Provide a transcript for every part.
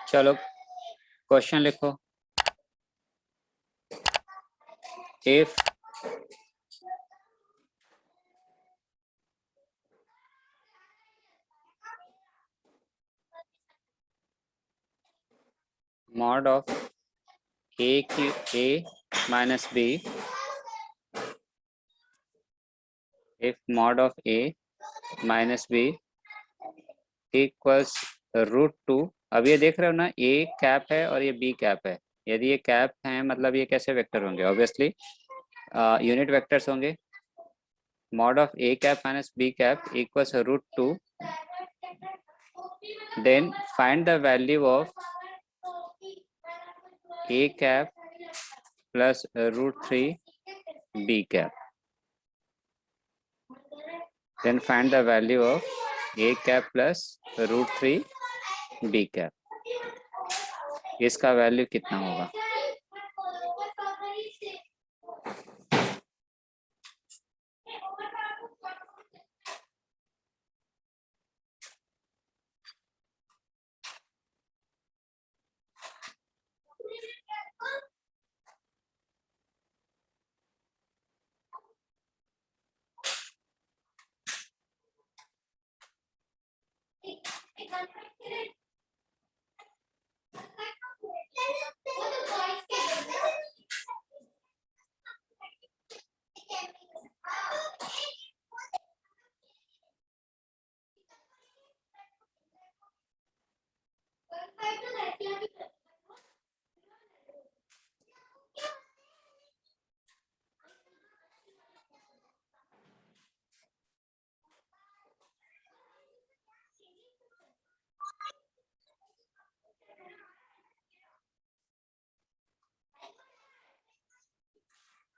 चलो क्वेश्चन लिखो। If mod of a minus b, if mod of a minus b equals √2। अब ये देख रहे हो ना, ए कैप है और ये बी कैप है। यदि ये कैप है मतलब ये कैसे वेक्टर होंगे? ऑब्वियसली यूनिट वेक्टर्स होंगे। mod of a cap minus b cap equals √2, then find the value of a cap plus √3 b cap, then find the value of a cap plus √3 b cap। इसका value कितना होगा?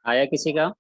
आया किसी का?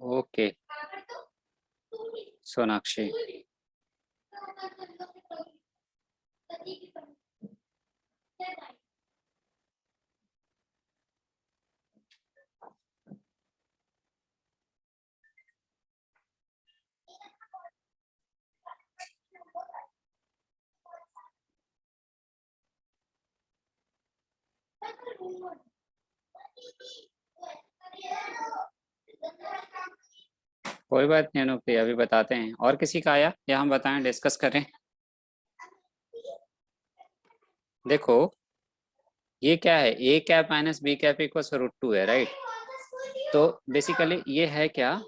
Okay Sonakshi, कोई बात नहीं अनुप्रिया, अभी बताते हैं। और किसी का आया या हम बताएं, डिस्कस करें? देखो ये क्या है, A cap minus B cap equals √2 है, राइट? तो बेसिकली ये है क्या,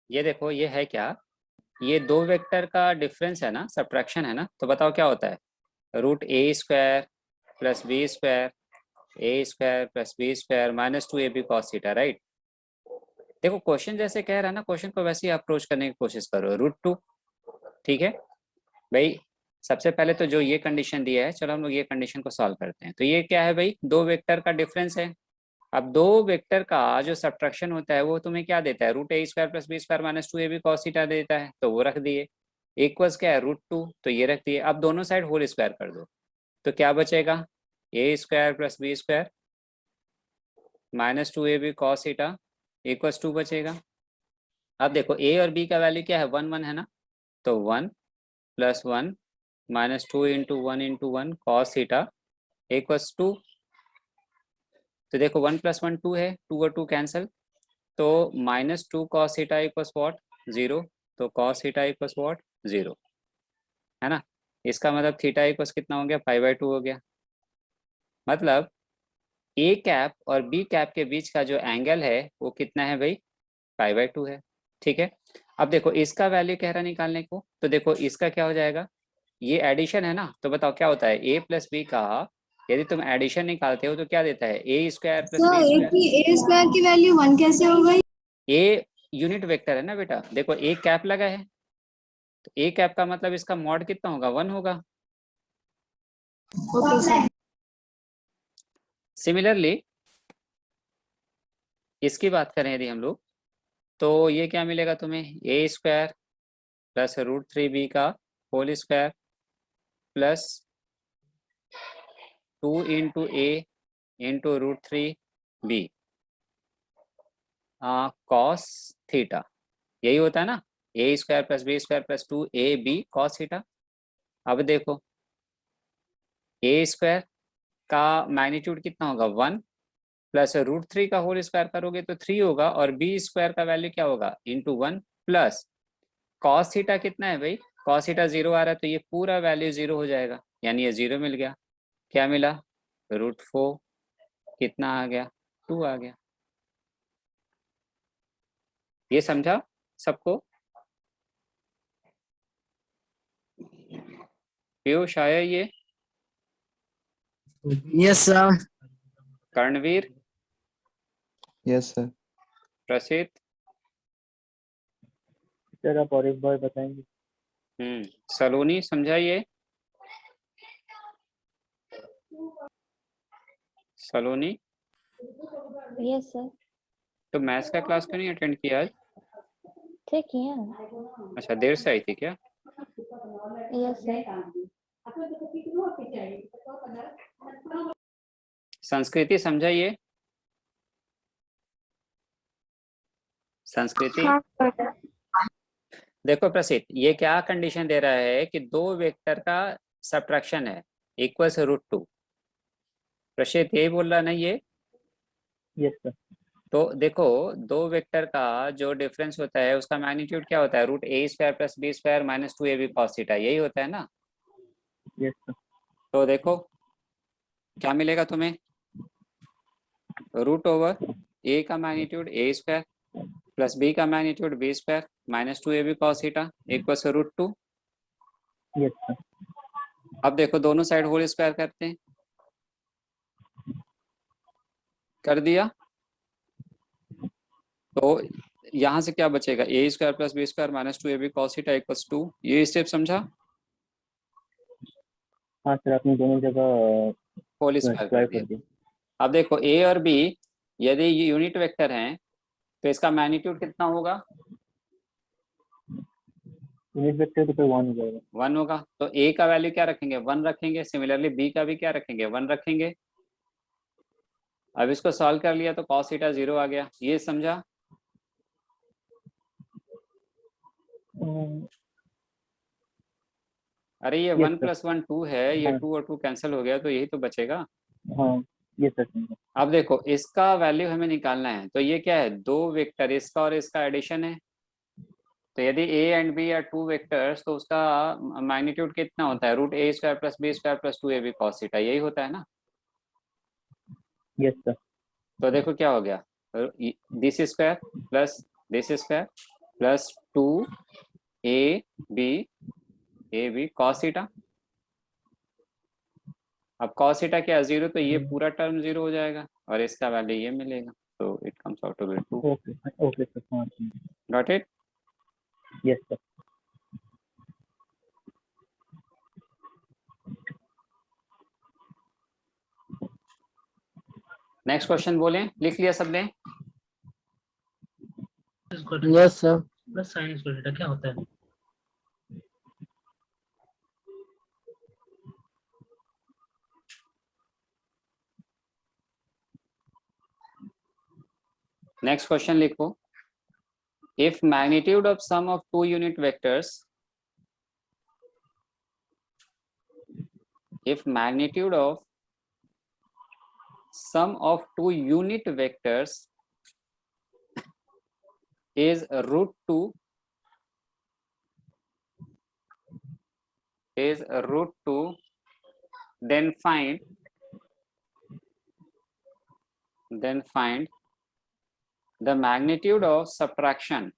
ये देखो ये है क्या, ये दो वेक्टर का डिफरेंस है ना, सब्ट्रैक्शन है ना। तो बताओ क्या होता है? √a² plus b² a² plus b² minus 2ab cos theta, right? देखो क्वेश्चन जैसे कह रहा है ना, क्वेश्चन को वैसे ही अप्रोच करने की कोशिश करो। √2, ठीक है भाई। सबसे पहले तो जो ये कंडीशन दिया है, चलो हम लोग ये कंडीशन को सॉल्व करते हैं। तो ये क्या है भाई, दो वेक्टर का डिफरेंस है। अब दो वेक्टर का जो सब्ट्रैक्शन होता है वो तुम्हें क्या देता है? √a² plus b² minus 2ab cos theta देता है, तो वो रख दिए। इक्वल्स क्या है? √2, तो ये रख दिए। अब दोनों साइड होल स्क्वायर कर दो, तो क्या बचेगा? a² plus b² minus 2ab cos theta equals 2 बचेगा। अब देखो a और b का वैल्यू क्या है? 1 1 है ना, तो 1 plus 1 minus 2 into 1 cos theta equals 2। तो देखो 1 प्लस 1 2 है, 2 और 2 कैंसिल, तो -2 cos थीटा इक्वल्स व्हाट 0, तो cos थीटा इक्वल्स व्हाट 0, है ना। इसका मतलब थीटा इक्वल्स कितना हो गया, π/2 हो गया। मतलब ए कैप और बी कैप के बीच का जो एंगल है वो कितना है भाई, π/2 है। ठीक है, अब देखो इसका वैल्यू कह रहा निकालने को, तो देखो इसका क्या हो जाएगा, ये एडिशन है ना, तो बताओ क्या होता है, a प्लस बी का यदि तुम एडिशन निकालते हो तो क्या देता है, a square plus sir B A square. की ए स्क्वायर की वैल्यू 1 कैसे हो गई? a यूनिट वेक्टर है ना बेटा, देखो a कैप लगा है, तो a कैप का मतलब इसका मॉड कितना होगा, 1 होगा। Okay sir. सिमिलरली इसकी बात करें यदि हम लोग, तो ये क्या मिलेगा तुम्हें, a स्क्वायर प्लस √3b का whole square plus 2 into a into √3b cos theta, यही होता है ना, a square plus B square plus 2ab cos theta. अब देखो a स्क्वायर का मैग्नीट्यूड कितना होगा 1, प्लस √3 का होल स्क्वायर करोगे तो 3 होगा, और b स्क्वायर का वैल्यू क्या होगा इंटू 1, प्लस कॉस थीटा कितना है भाई, कॉस थीटा 0 आ रहा है, तो ये पूरा वैल्यू 0 हो जाएगा, यानी ये 0 मिल गया। क्या मिला, √4 कितना आ गया, 2 आ गया। ये समझा सबको, पीयूष आया ये, yes sir. Karanveer, yes sir. Prasiddh, sir आप और एक बार बताएंगे? सलोनी समझाइए, सलोनी। Yes sir. तो मैथ्स का क्लास क्यों नहीं अटेंड किया आज, ठीक है। अच्छा देर से आई थी क्या। Yes sir. संस्कृति समझाइए, संस्कृति। देखो प्रसिद्ध, ये क्या कंडीशन दे रहा है कि दो वेक्टर का सब्ट्रैक्शन है इक्वल्स √2, प्रसिद्ध यही बोल रहा ना ये। Yes sir. तो देखो दो वेक्टर का जो डिफरेंस होता है उसका मैग्नीट्यूड क्या होता है, √a² plus b square minus 2ab cos theta, यही होता है ना। Yes sir. तो देखो क्या मिलेगा तुम्हें, √a का मैग्नीट्यूड a² प्लस b का magnitude b square minus 2ab cos theta equals √2। Yes sir. अब देखो दोनों साइड होल स्क्वायर करते हैं, कर दिया, तो यहाँ से क्या बचेगा, a² plus b square minus 2ab cos theta equals 2, ये स्टेप समझा। हाँ सर, आपने दोनों जगह होल स्क्वायर कर स्क्वायर दिया। कर दिया। अब देखो a और b यदि यूनिट वेक्टर हैं तो इसका मैग्नीट्यूड कितना होगा, यूनिट वेक्टर तो 1 हो जाएगा। 1 होगा, तो a का वैल्यू क्या रखेंगे, 1 रखेंगे, सिमिलरली b का भी क्या रखेंगे, 1 रखेंगे। अब इसको सॉल्व कर लिया तो cos थीटा 0 आ गया, ये समझा। अरे ये Yes, 1 sir. + 1 2 है, ये हाँ। 2 और 2 कैंसिल हो गया, तो यही तो बचेगा। हाँ ये सर समझा। अब देखो इसका वैल्यू हमें निकालना है, तो ये क्या है, दो वेक्टर, इसका और इसका एडिशन है, तो यदि a and b are two vectors तो उसका मैग्नीट्यूड कितना होता है, √a² plus b square plus 2ab cos theta, यही होता है ना। Yes sir. तो देखो क्या हो गया, this square plus this square plus 2ab cos theta. अब cos थीटा क्या 0, तो ये पूरा टर्म 0 हो जाएगा और इसका वैल्यू ये मिलेगा, तो it comes out to be 2। Okay sir. हाँ got it. Yes sir. Next question बोलें, लिख लिया सबने। Yes sir. Plus sine square theta क्या होता है? नेक्स्ट क्वेश्चन लिखो, if magnitude of sum of two unit vectors, if magnitude of sum of two unit vectors is root 2 then find the magnitude of subtraction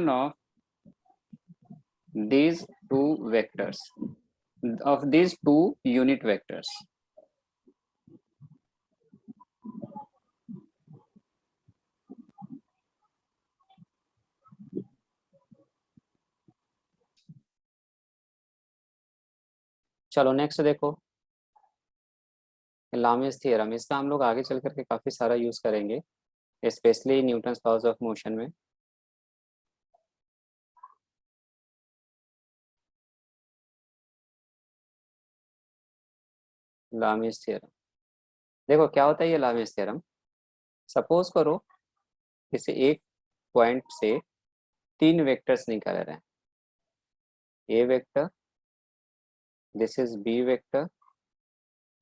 of these two vectors, of these two unit vectors. चलो next देखो, लामिस theorem. इसका हम लोग आगे चल करके काफी सारा यूज करेंगे, specially Newton's laws of motion में। लामिस थ्योरम, देखो क्या होता है ये लामिस थ्योरम। सपोज करो किसी एक पॉइंट से 3 वेक्टर्स निकल रहे हैं, A vector, this is B vector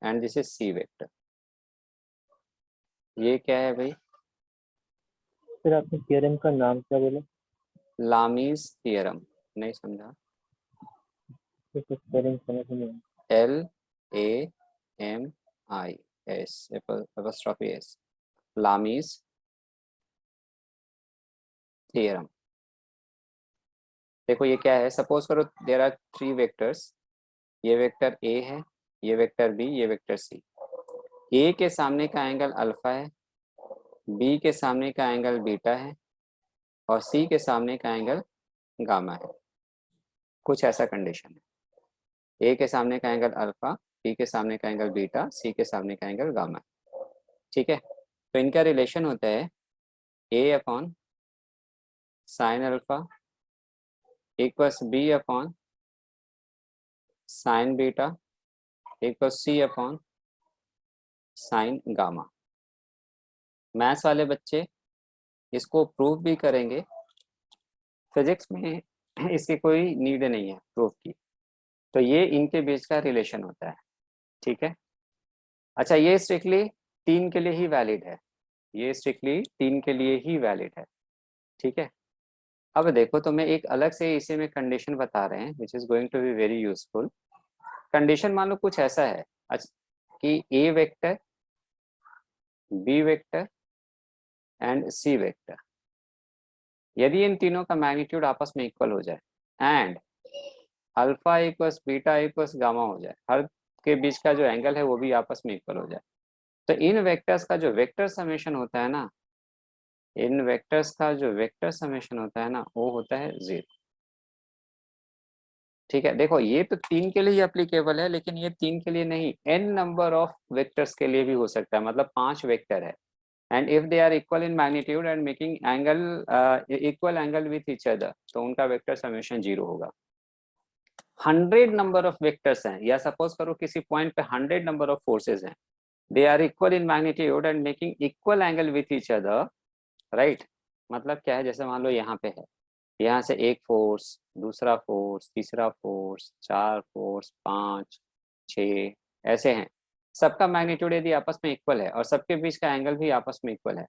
and this is C vector. ये क्या है भाई? सर आपने थ्योरम का नाम क्या बोला? लामिस थ्योरम। नहीं समझा? स्पेलिंग समझ नहीं आया। LAMIS लामिस theorem. देखो ये क्या है, सपोज करो देयर आर 3 वेक्टर्स, ये वेक्टर ए है, ये वेक्टर बी, ये वेक्टर सी। ए के सामने का एंगल अल्फा है, बी के सामने का एंगल बीटा है और सी के सामने का एंगल गामा है। कुछ ऐसा कंडीशन है, ए के सामने का एंगल अल्फा, बी के सामने का एंगल बीटा, सी के सामने का एंगल गामा है। ठीक है, तो इनका रिलेशन होता है A upon sine alpha equals B upon sine beta equals C upon sine gamma. Maths वाले बच्चे इसको प्रूव भी करेंगे, फिजिक्स में इसकी कोई नीड नहीं है प्रूफ की। तो ये इनके बीच का रिलेशन होता है। ठीक है, अच्छा ये स्ट्रिक्टली 3 के लिए ही वैलिड है, ये स्ट्रिक्टली 3 के लिए ही वैलिड है। ठीक है, अब देखो तो मैं एक अलग से इसे में कंडीशन बता रहे हैं which is going to be very useful. Condition मान लो कुछ ऐसा है कि A vector, B vector and C vector, यदि इन तीनों का मैग्नीट्यूड आपस में इक्वल हो जाए and alpha equals beta equals gamma हो जाए, हर के बीच का जो एंगल है वो भी आपस में इक्वल हो जाए, तो इन वेक्टर्स का जो वेक्टर समेशन होता है ना, इन वेक्टर्स का जो वेक्टर समेशन होता है ना, वो होता है 0। ठीक है, देखो ये तो 3 के लिए ही एप्लीकेबल है, लेकिन ये 3 के लिए नहीं, n नंबर ऑफ वेक्टर्स के लिए भी हो सकता है। मतलब 5 वेक्टर है and if they are equal in magnitude and making angle equal angle with each other, तो उनका वेक्टर समेशन 0 होगा। 100 नंबर ऑफ वेक्टर्स हैं, या सपोज करो किसी पॉइंट पे 100 नंबर ऑफ फोर्सेज हैं, they are equal in magnitude and making equal angle with each other, right. मतलब क्या है, जैसे मान लो यहाँ पे है, यहाँ से एक फोर्स, दूसरा फोर्स, तीसरा फोर्स, 4 फोर्स, 5, 6 ऐसे हैं, सबका मैग्नीट्यूड यदि आपस में इक्वल है और सबके बीच का एंगल भी आपस में इक्वल है,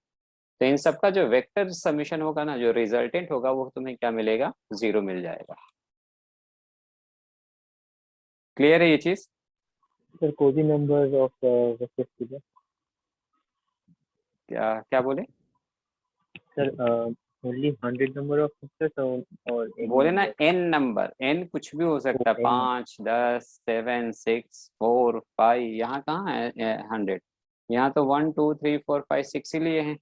तो इन सबका जो वेक्टर समीशन होगा ना, जो रिजल्टेंट होगा, वो तुम्हें क्या मिलेगा? 0 मिल जाएगा। क्लियर है ये चीज? सर कोई भी नंबर ऑफ वेक्टर्स के लिए। क्या क्या बोले? Sir only 100 number of vectors और बोले ना n नंबर, n कुछ भी हो सकता है, 5, 10, 7, 6, 4, 5, यहाँ कहाँ है 100? यहाँ तो 1, 2, 3, 4, 5, 6 ही लिए हैं।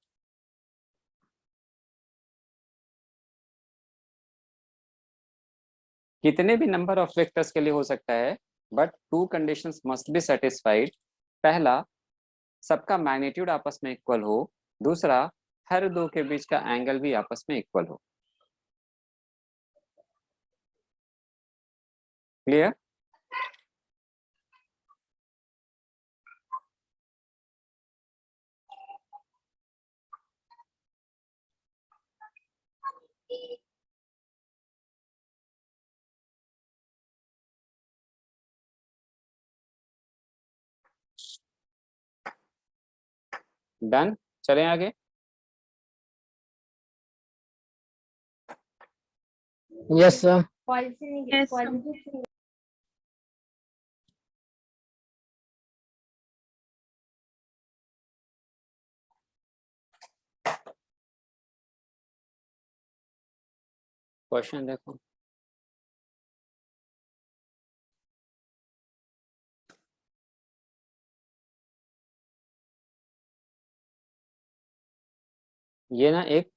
कितने भी नंबर ऑफ वेक्टर्स के लिए हो सकता है, but 2 conditions must be satisfied. पहला, सबका मैग्नीट्यूड आपस में इक्वल हो, दूसरा हर 2 के बीच का एंगल भी आपस में इक्वल हो। क्लियर? डन, चलें आगे। Yes, sir. Yes, sir. Question देखो, ये ना एक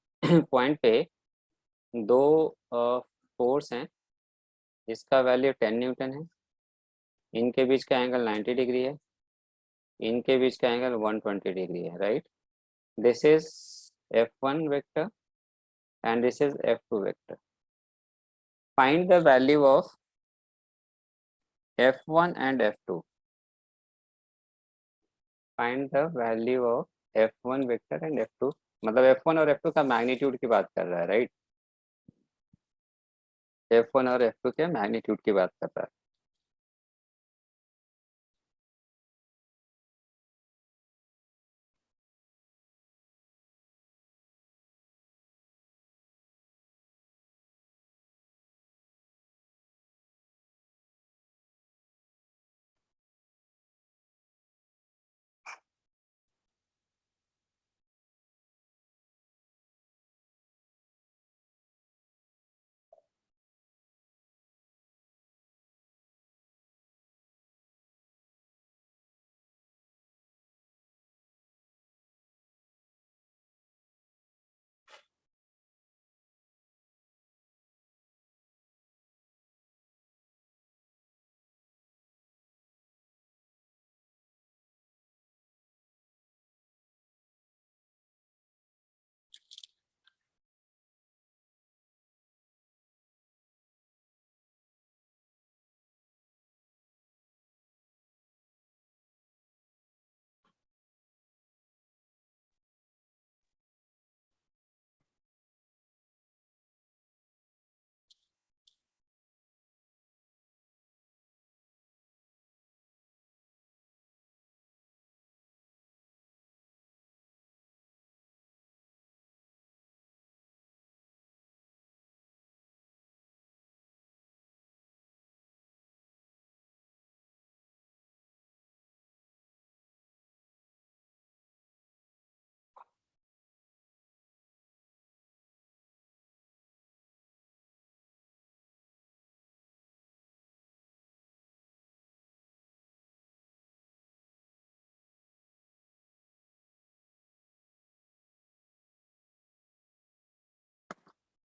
पॉइंट पे दो फोर्स हैं, इसका वैल्यू 10 न्यूटन है, इनके बीच का एंगल 90 डिग्री है, इनके बीच का एंगल 120 डिग्री है, right. This is F1 vector and this is F2 vector. Find the value of F1 and F2. Find the value of F1 vector and F2. मतलब F1 और F2 का magnitude की बात कर रहा है, राइट। F1 और F2 के मैग्नीट्यूड की बात कर रहा है।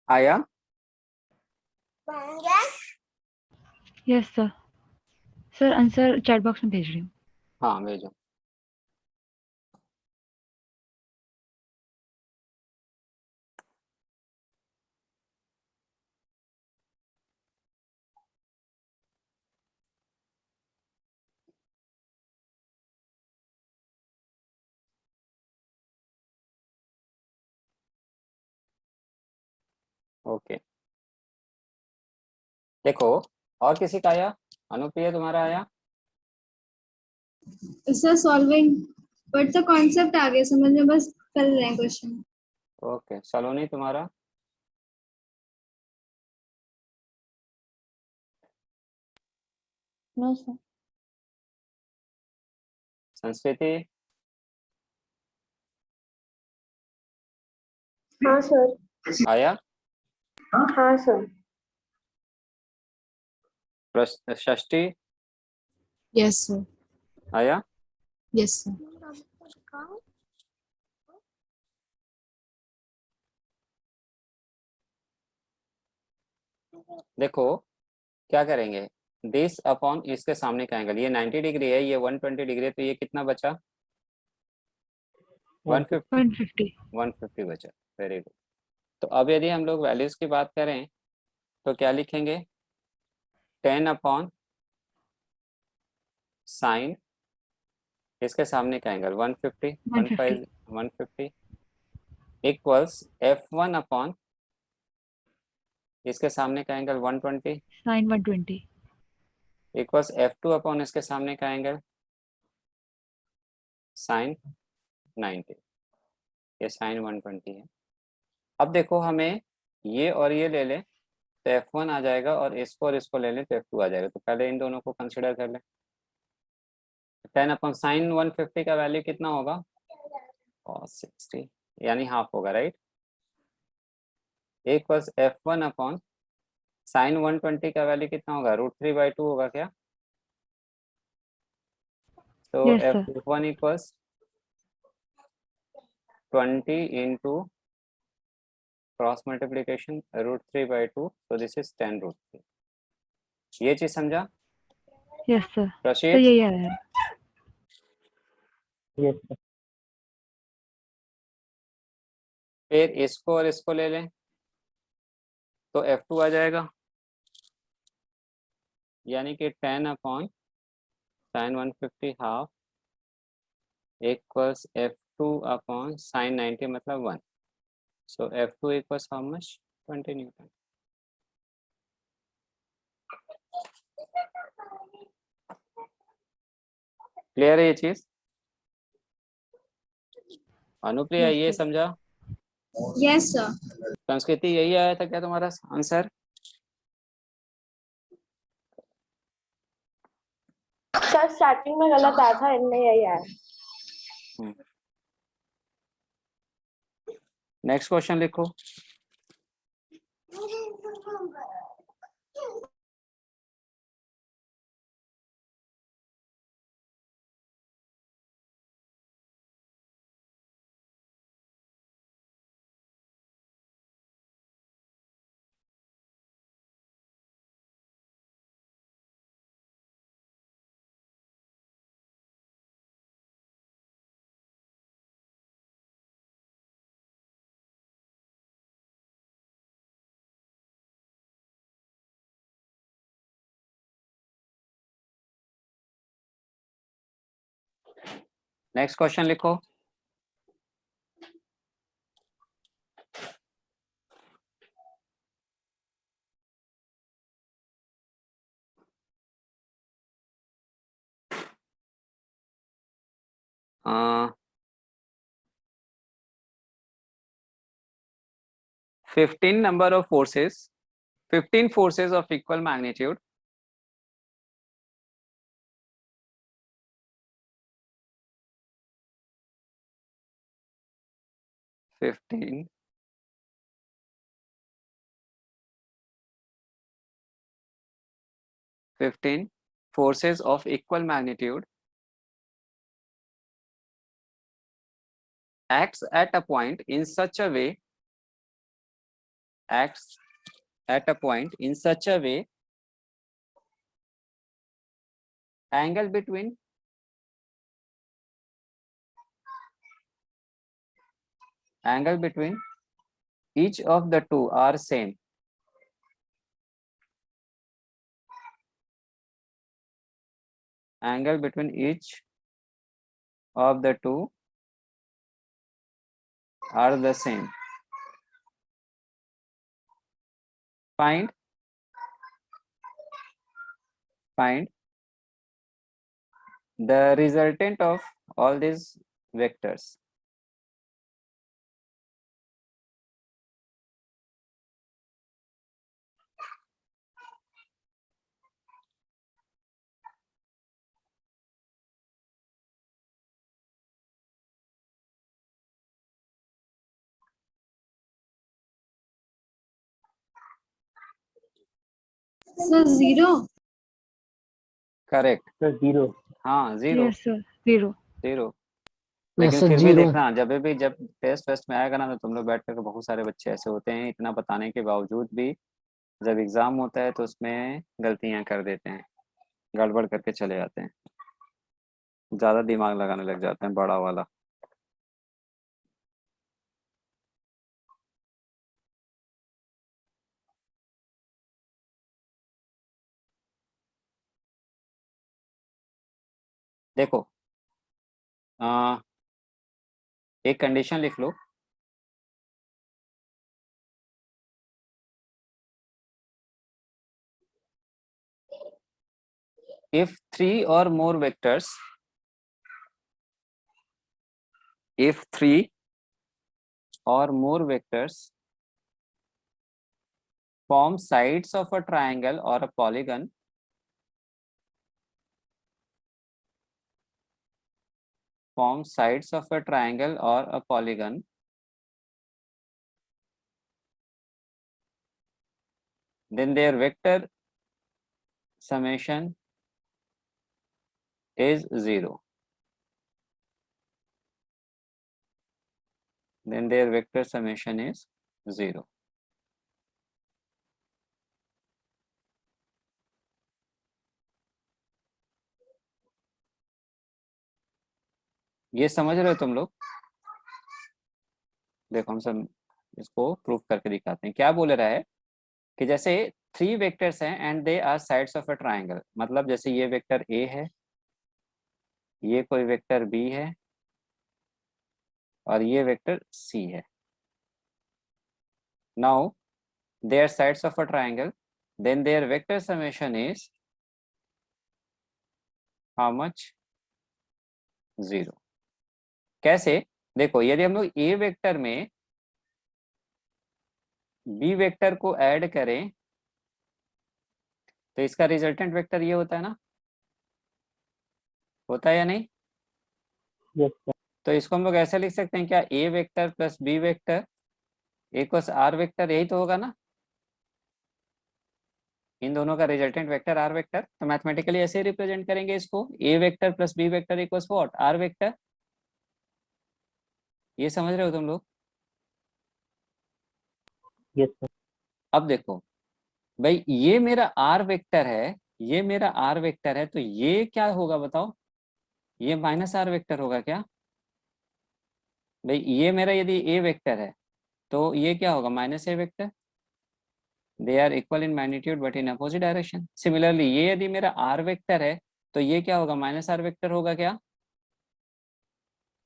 आया? Yes sir. Sir answer chat box में भेज रही हूँ। हाँ भेजो। ओके, देखो और किसी का आया? अनुप्रिया तुम्हारा आया? Sir solving but the concept आ गया समझ में, बस कर रहे हैं क्वेश्चन। ओके, सलोनी तुम्हारा? No sir. संस्कृति? हाँ सर। आया? हाँ सर। षष्ठी? Yes sir. आया? Yes sir. देखो क्या करेंगे, दिस अपॉन इसके सामने का एंगल, ये 90 डिग्री है, ये 120 डिग्री है, तो ये कितना बचा? 150 150 बचा। Very good. तो अब यदि हम लोग वैल्यूज की बात करें तो क्या लिखेंगे? 10 अपॉन साइन इसके सामने का एंगल 150 150 इक्वल्स F1 अपॉन इसके सामने का angle 120 sign 120 equals F2 upon इसके सामने का एंगल साइन 90, ये साइन 120 है। अब देखो हमें ये और ये ले लें तो F1 आ जाएगा, और इसको ले लें तो F2 आ जाएगा। तो पहले इन दोनों को कंसिडर कर लें। 10 अपॉन साइन 150 का वैल्यू कितना होगा? cos 60, यानी हाफ होगा, राइट। एक बस F1 अपॉन साइन 120 का वैल्यू कितना होगा? √3/2 होगा क्या? तो Yes, sir. F1 equals 20 into cross multiplication √3/2, तो दिस इज 10√3। ये चीज समझा? Yes, sir. तो प्रशीत, यही आया है. Yes, sir. फिर इसको और इसको ले लें तो F2 आ जाएगा, यानी कि 10 upon sine 150 half equals F2 upon sine 90 मतलब 1। सो F2 equals how much? 20 Newton. Clear है ये चीज? अनुप्रिया, Yes, ये sir. समझा? Yes sir. संस्कृति, यही आया था क्या तुम्हारा आंसर? सर स्टार्टिंग में गलत आया था, इनमें यही आया। नेक्स्ट क्वेश्चन लिखो। नेक्स्ट क्वेश्चन लिखो। uh, 15 number of forces, 15 forces of equal magnitude fifteen forces of equal magnitude acts at a point in such a way angle between each of the two are same. Angle between each of the two are the same. Find the resultant of all these vectors. Sir zero. Correct. Sir, 0. हाँ, zero. Yes, sir. 0. Zero. Yes, लेकिन sir. फिर भी 0. देखना, जब test में आएगा ना, तो तुम लोग बैठ करके, बहुत सारे बच्चे ऐसे होते हैं इतना बताने के बावजूद भी जब एग्जाम होता है तो उसमें गलतियां कर देते हैं, गड़बड़ करके चले जाते हैं, ज्यादा दिमाग लगाने लग जाते हैं बड़ा वाला। देखो, एक कंडीशन लिख लो। If 3 or more vectors if 3 or more vectors form sides of a triangle or a polygon, then their vector summation is 0. Then their vector summation is 0. ये समझ रहे हो तुम लोग? देखो हम सब इसको प्रूफ करके दिखाते हैं। क्या बोल रहा है कि जैसे 3 वेक्टर्स हैं and they are sides of a triangle, मतलब जैसे ये वेक्टर ए है, ये कोई वेक्टर बी है और ये वेक्टर सी है। Now they are sides of a triangle, then their vector summation is how much? 0. कैसे? देखो यदि हम लोग ए वेक्टर में बी वेक्टर को ऐड करें तो इसका रिजल्टेंट वेक्टर ये होता है ना, होता है या नहीं? Yes, sir. तो इसको हम लोग ऐसे लिख सकते हैं क्या, A vector plus B vector equals R vector, यही तो होगा ना? इन दोनों का रिजल्टेंट वेक्टर आर वेक्टर। तो मैथमेटिकली ऐसे ही रिप्रेजेंट करेंगे इसको, A vector plus B vector equals what, R vector. ये समझ रहे हो तुम लोग? Yes, sir. अब देखो भाई, ये मेरा आर वेक्टर है, ये मेरा आर वेक्टर है, तो ये क्या होगा बताओ? ये माइनस आर वेक्टर होगा क्या? भाई ये मेरा यदि ए वेक्टर है तो ये क्या होगा, minus A vector. They are equal in magnitude but in opposite direction. Similarly ये यदि मेरा आर वेक्टर है तो ये क्या होगा, माइनस आर वेक्टर होगा क्या?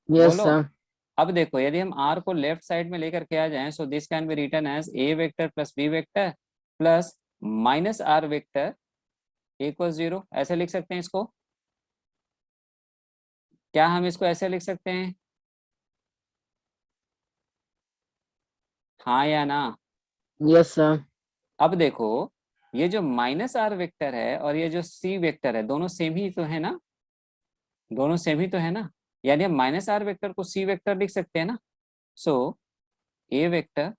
Yes, बोलो। sir. अब देखो यदि हम r को लेफ्ट साइड में लेकर के आ जाएं, so this can be written as A vector plus B vector plus minus R vector equal 0। ऐसे लिख सकते हैं इसको। क्या हम इसको ऐसे लिख सकते हैं? हाँ या ना? Yes, sir. अब देखो ये जो माइनस आर वेक्टर है और ये जो सी वेक्टर है, दोनों सेम ही तो है ना, दोनों सेम ही तो है ना, यानी हम माइनस आर वेक्टर को सी वेक्टर लिख सकते हैं ना। So A vector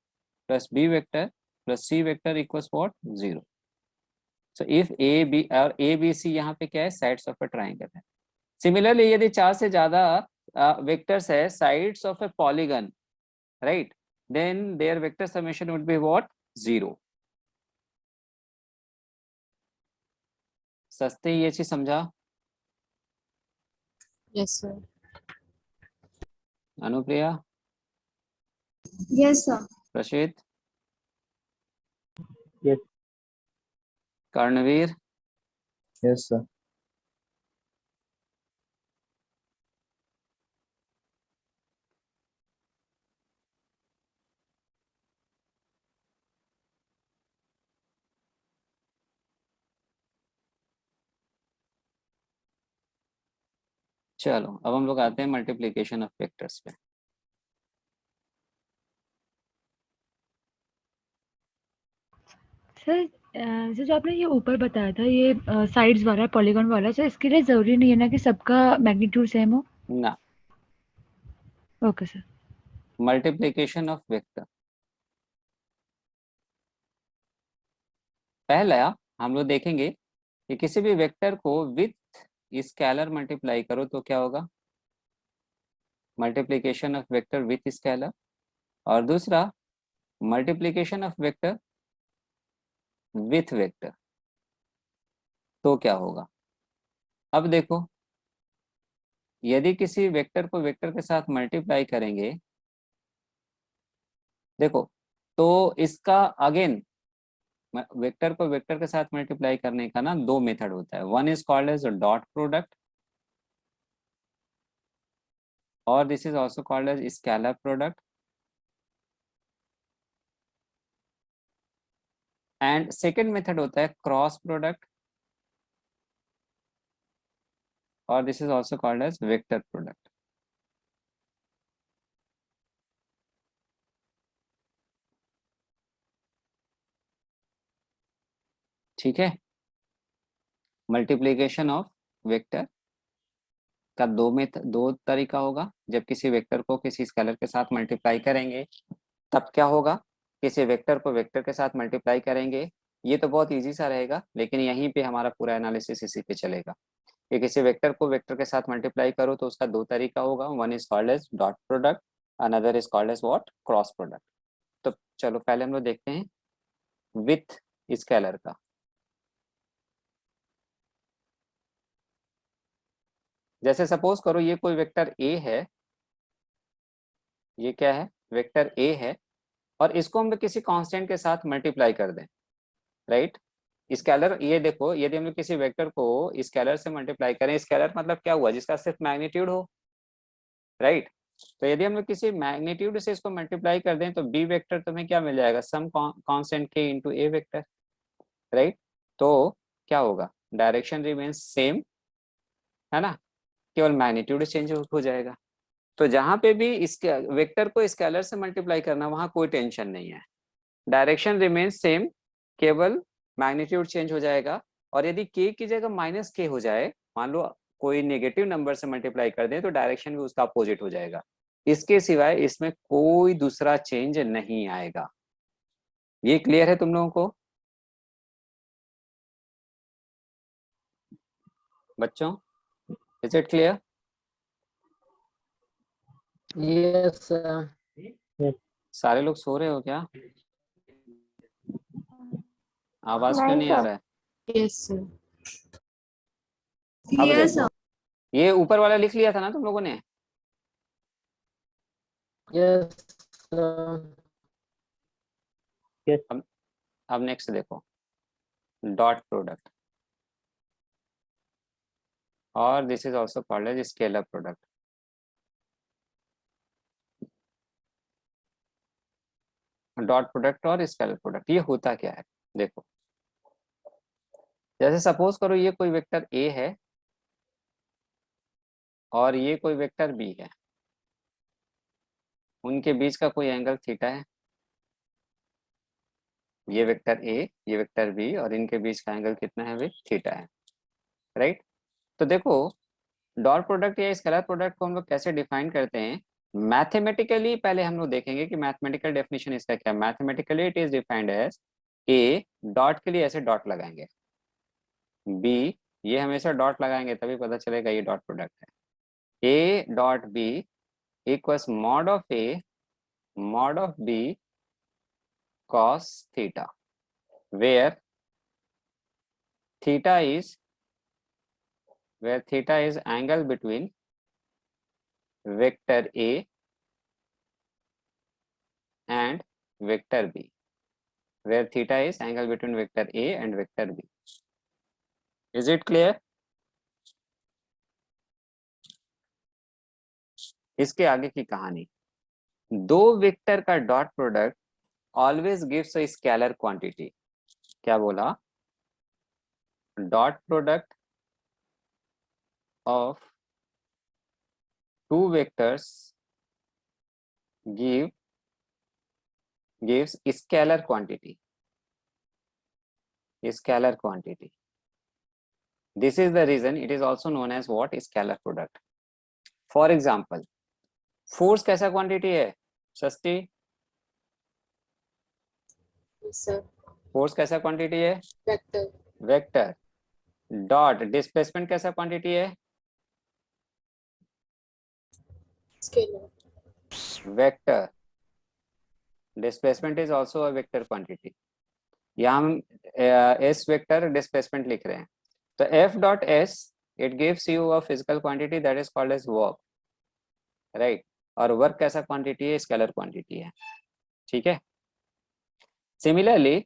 plus B vector plus C vector equals what, 0। So if A B और ए बी सी यहाँ पे क्या है, साइड्स ऑफ अ ट्राइंगल है। सिमिलरली यदि 4 से ज्यादा वेक्टर्स है sides of a polygon, right, then there vector summation would be what, 0। सस्ते ही ये चीज समझा? Yes, sir. Anupriya, Yes, sir. प्रशीत, Yes. Karanveer, Yes, sir. चलो अब हम लोग आते हैं मल्टीप्लिकेशन ऑफ वेक्टर्स पे। सर सर जो आपने ये ऊपर बताया था, ये साइड्स वाला पॉलीगॉन वाला, सर इसके लिए जरूरी नहीं है ना कि सबका मैग्नीट्यूड सेम हो? ना, okay sir. Multiplication of vector, पहला हम लोग देखेंगे कि किसी भी वेक्टर को विथ स्केलर मल्टीप्लाई करो तो क्या होगा, multiplication of vector with scalar. और दूसरा multiplication of vector with vector तो क्या होगा। अब देखो यदि किसी वेक्टर को वेक्टर के साथ मल्टीप्लाई करेंगे, देखो तो इसका अगेन वेक्टर को वेक्टर के साथ मल्टीप्लाई करने का ना 2 मेथड होता है। One is called as dot product और this is also called as scalar product. And second method होता है क्रॉस प्रोडक्ट और this is also called as vector product. ठीक है, मल्टीप्लीकेशन ऑफ वेक्टर का दो तरीका होगा। जब किसी वेक्टर को किसी स्केलर के साथ मल्टीप्लाई करेंगे तब क्या होगा, किसी वेक्टर को वेक्टर के साथ मल्टीप्लाई करेंगे। ये तो बहुत इजी सा रहेगा, लेकिन यहीं पे हमारा पूरा एनालिसिस इसी पे चलेगा कि किसी वेक्टर को वेक्टर के साथ मल्टीप्लाई करो तो उसका दो तरीका होगा। One is called as dot product, another is called as what, cross product. तो चलो पहले हम लोग देखते हैं विथ स्केलर का। जैसे सपोज करो ये कोई वेक्टर ए है, ये क्या है, वेक्टर ए है, और इसको हम लोग किसी कांस्टेंट के साथ मल्टीप्लाई कर दें, राइट। स्केलर, ये देखो, यदि हम लोग किसी वेक्टर को स्केलर से मल्टीप्लाई करें, स्केलर मतलब क्या हुआ, जिसका सिर्फ मैग्नीट्यूड हो, राइट। तो यदि हम लोग किसी मैग्नीट्यूड से इसको मल्टीप्लाई कर दें तो बी वेक्टर तुम्हें क्या मिल जाएगा, सम constant K into A vector, right. तो क्या होगा, डायरेक्शन रिमेन्स सेम, है ना, केवल मैग्नीट्यूड चेंज हो जाएगा। तो जहां पे भी इसके वेक्टर को स्केलर से मल्टीप्लाई करना, वहां कोई टेंशन नहीं है, डायरेक्शन रिमेन्स सेम, केवल मैग्नीट्यूड चेंज हो जाएगा। और यदि k की जगह माइनस k हो जाए, मान लो कोई नेगेटिव नंबर से मल्टीप्लाई कर दें, तो डायरेक्शन भी उसका अपोजिट हो जाएगा। इसके सिवाय इसमें कोई दूसरा चेंज नहीं आएगा। ये क्लियर है तुम लोगों को बच्चों, is it clear? Yes, sir. सारे लोग सो रहे हो क्या? आवाज क्यों नहीं नहीं आ सर। रहा है? Yes, sir. अब Yes, देखो, sir. ये ऊपर वाला लिख लिया था ना तुम लोगों ने? Yes, sir. अब नेक्स्ट देखो, डॉट प्रोडक्ट, और this is also called as scalar product. Dot product और स्केलर प्रोडक्ट, ये होता क्या है, देखो। जैसे सपोज करो ये कोई वेक्टर ए है और ये कोई वेक्टर बी है, उनके बीच का कोई एंगल थीटा है। ये वेक्टर ए, ये वेक्टर बी, और इनके बीच का एंगल कितना है, विद थीटा है, राइट। तो देखो, डॉट प्रोडक्ट या स्केलर प्रोडक्ट को हम लोग कैसे डिफाइन करते हैं, मैथमेटिकली पहले हम लोग देखेंगे कि मैथमेटिकल डेफिनेशन इसका क्या है। Mathematically it is defined as A, dot के लिए ऐसे डॉट लगाएंगे, बी, ये हमेशा डॉट लगाएंगे तभी पता चलेगा ये डॉट प्रोडक्ट है। A dot B equals mod of A mod of B cos theta, where theta is angle between vector A and vector B, where theta is angle between vector A and vector B. Is it clear? इसके आगे की कहानी, दो vector का dot product always gives a scalar quantity. क्या बोला, dot product of two vectors gives scalar quantity. Scalar quantity. This is the reason it is also known as what, scalar product. For example, force कैसा quantity है सस्ती? Yes, sir. Force कैसा quantity है? Vector. Vector. Dot displacement कैसा quantity है? Scalar. Vector. Displacement is also a vector quantity. यहाँ हम S vector displacement लिख रहे हैं, तो F dot S it gives you a physical quantity that is called as work, right. और work कैसा क्वांटिटी है? स्केलर क्वांटिटी है, ठीक है। सिमिलरली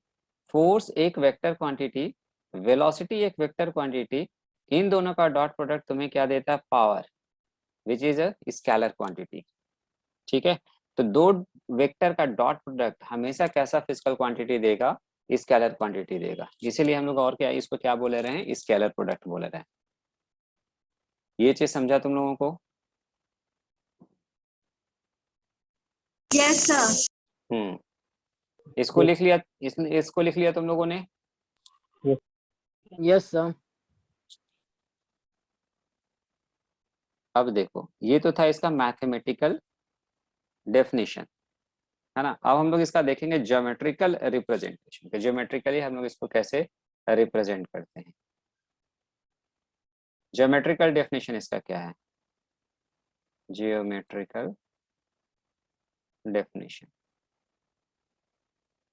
फोर्स एक वेक्टर क्वांटिटी, वेलोसिटी एक वेक्टर क्वांटिटी, इन दोनों का डॉट प्रोडक्ट तुम्हें क्या देता है? Power, which is a scalar quantity, ठीक है। तो दो वेक्टर का डॉट प्रोडक्ट हमेशा कैसा फिजिकल क्वांटिटी देगा? स्केलर क्वांटिटी देगा। इसीलिए हम लोग और क्या इसको क्या बोले रहे हैं? स्केलर प्रोडक्ट बोले रहे हैं। ये चीज समझा तुम लोगों को? Yes, sir. इसको लिख लिया, इसको लिख लिया तुम लोगों ने? Yes, sir. अब देखो, ये तो था इसका मैथमेटिकल डेफिनेशन, है ना। अब हम लोग इसका देखेंगे ज्योमेट्रिकल रिप्रेजेंटेशन, ज्योमेट्रिकली हम लोग इसको कैसे रिप्रेजेंट करते हैं। ज्योमेट्रिकल डेफिनेशन इसका क्या है? जियोमेट्रिकल डेफिनेशन,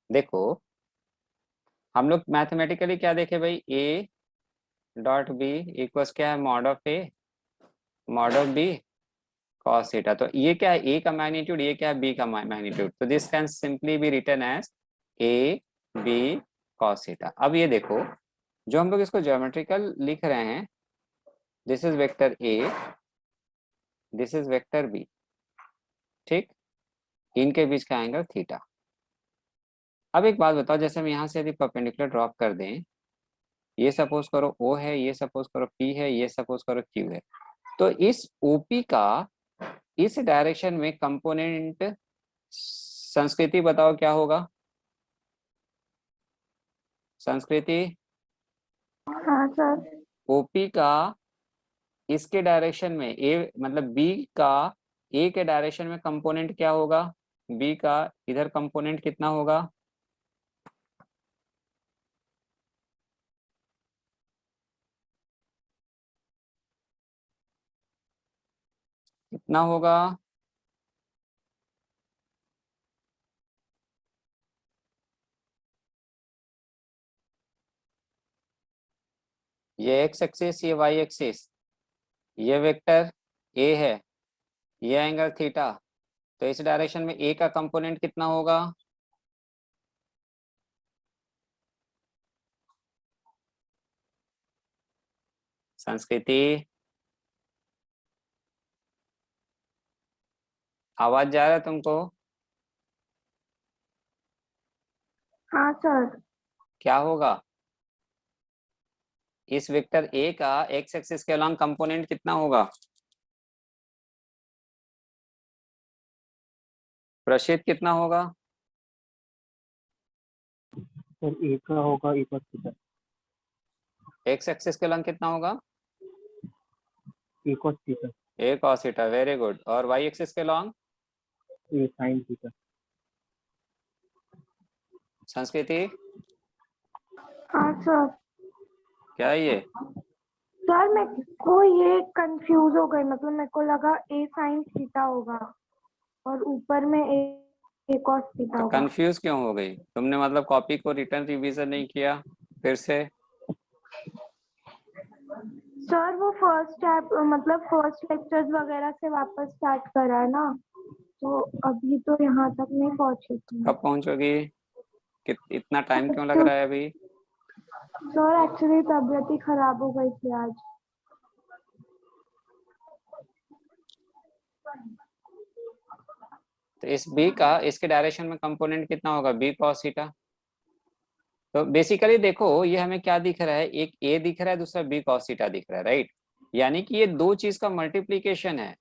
देखो हम लोग मैथमेटिकली क्या देखे भाई, ए डॉट बी इक्वल्स क्या है, mod of A mod of B cos theta. तो ये क्या है, ए का मैग्नीट्यूड, ये क्या है, बी का मैग्नीट्यूड। तो this can simply be written as A B cos theta. अब ये देखो, जो हम लोग इसको ज्योमेट्रिकल लिख रहे हैं, this is vector A, this is vector B, ठीक, इनके बीच का एंगल थीटा। अब एक बात बताओ, जैसे हम यहाँ से यदि परपेंडिकुलर ड्रॉप कर दें, ये सपोज करो O है, ये सपोज करो P है, ये सपोज करो Q है, तो इस OP का इस डायरेक्शन में कंपोनेंट संस्कृति बताओ क्या होगा? संस्कृति, हाँ सर। OP का इसके डायरेक्शन में ए मतलब B का A के डायरेक्शन में कंपोनेंट क्या होगा? B का इधर कंपोनेंट कितना होगा? कितना होगा? ये x एक्सिस, ये y एक्सिस, ये वेक्टर A है, ये एंगल थीटा, तो इस डायरेक्शन में A का कंपोनेंट कितना होगा? संस्कृति, आवाज जा रहा है तुमको? हाँ सर। क्या होगा? इस वेक्टर A का x एक्सिस के अलॉन्ग कंपोनेंट कितना होगा? प्रशित कितना होगा? सर ए का होगा ए cos थीटा, x एक्सिस के अलॉन्ग कितना होगा? ए cos theta, a cos theta, very good. और y एक्सिस के अलॉन्ग? ए sin थीटा। संस्कृति, हाँ सर। क्या है ये? सर मैं को ये कंफ्यूज हो गई, मतलब मेरे को लगा ए साइन थीटा होगा और ऊपर में ए cos थीटा तो होगा। कंफ्यूज क्यों हो गई तुमने? मतलब कॉपी को रिटर्न रिवीजन नहीं किया फिर से? सर वो मतलब फर्स्ट लेक्चर्स वगैरह से वापस स्टार्ट करा है ना, तो अभी तो यहाँ तक नहीं पहुंची थी। कब पहुंचोगी? इतना टाइम क्यों लग रहा है अभी? सर एक्चुअली तबीयत ही खराब हो गई थी आज। तो इस B का इसके डायरेक्शन में कंपोनेंट कितना होगा? B cos theta. तो बेसिकली देखो, ये हमें क्या दिख रहा है, एक A दिख रहा है, दूसरा B cos थीटा दिख रहा है, राइट। यानी कि ये दो चीज का मल्टीप्लीकेशन है।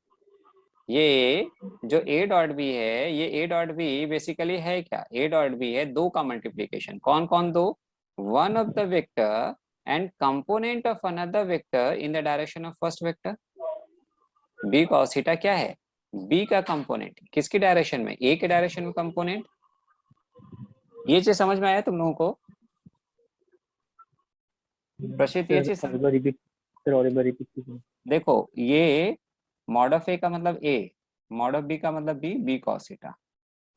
ये जो A डॉट बी है, ये A डॉट बी बेसिकली है क्या? A डॉट बी है दो का मल्टीप्लीकेशन। कौन कौन दो? One of the vector and component of another vector in the direction of first vector. B cos theta क्या है? B का कंपोनेंट किसकी डायरेक्शन में? A के डायरेक्शन में कंपोनेंट। ये चीज समझ में आया तुम लोगों को? प्रशित ये चीज और एक बार रिपीट सर, और एक बार रिपीट कीजिए। देखो, ये मॉड ऑफ A का मतलब A, मॉड ऑफ B का मतलब B, B cos थीटा।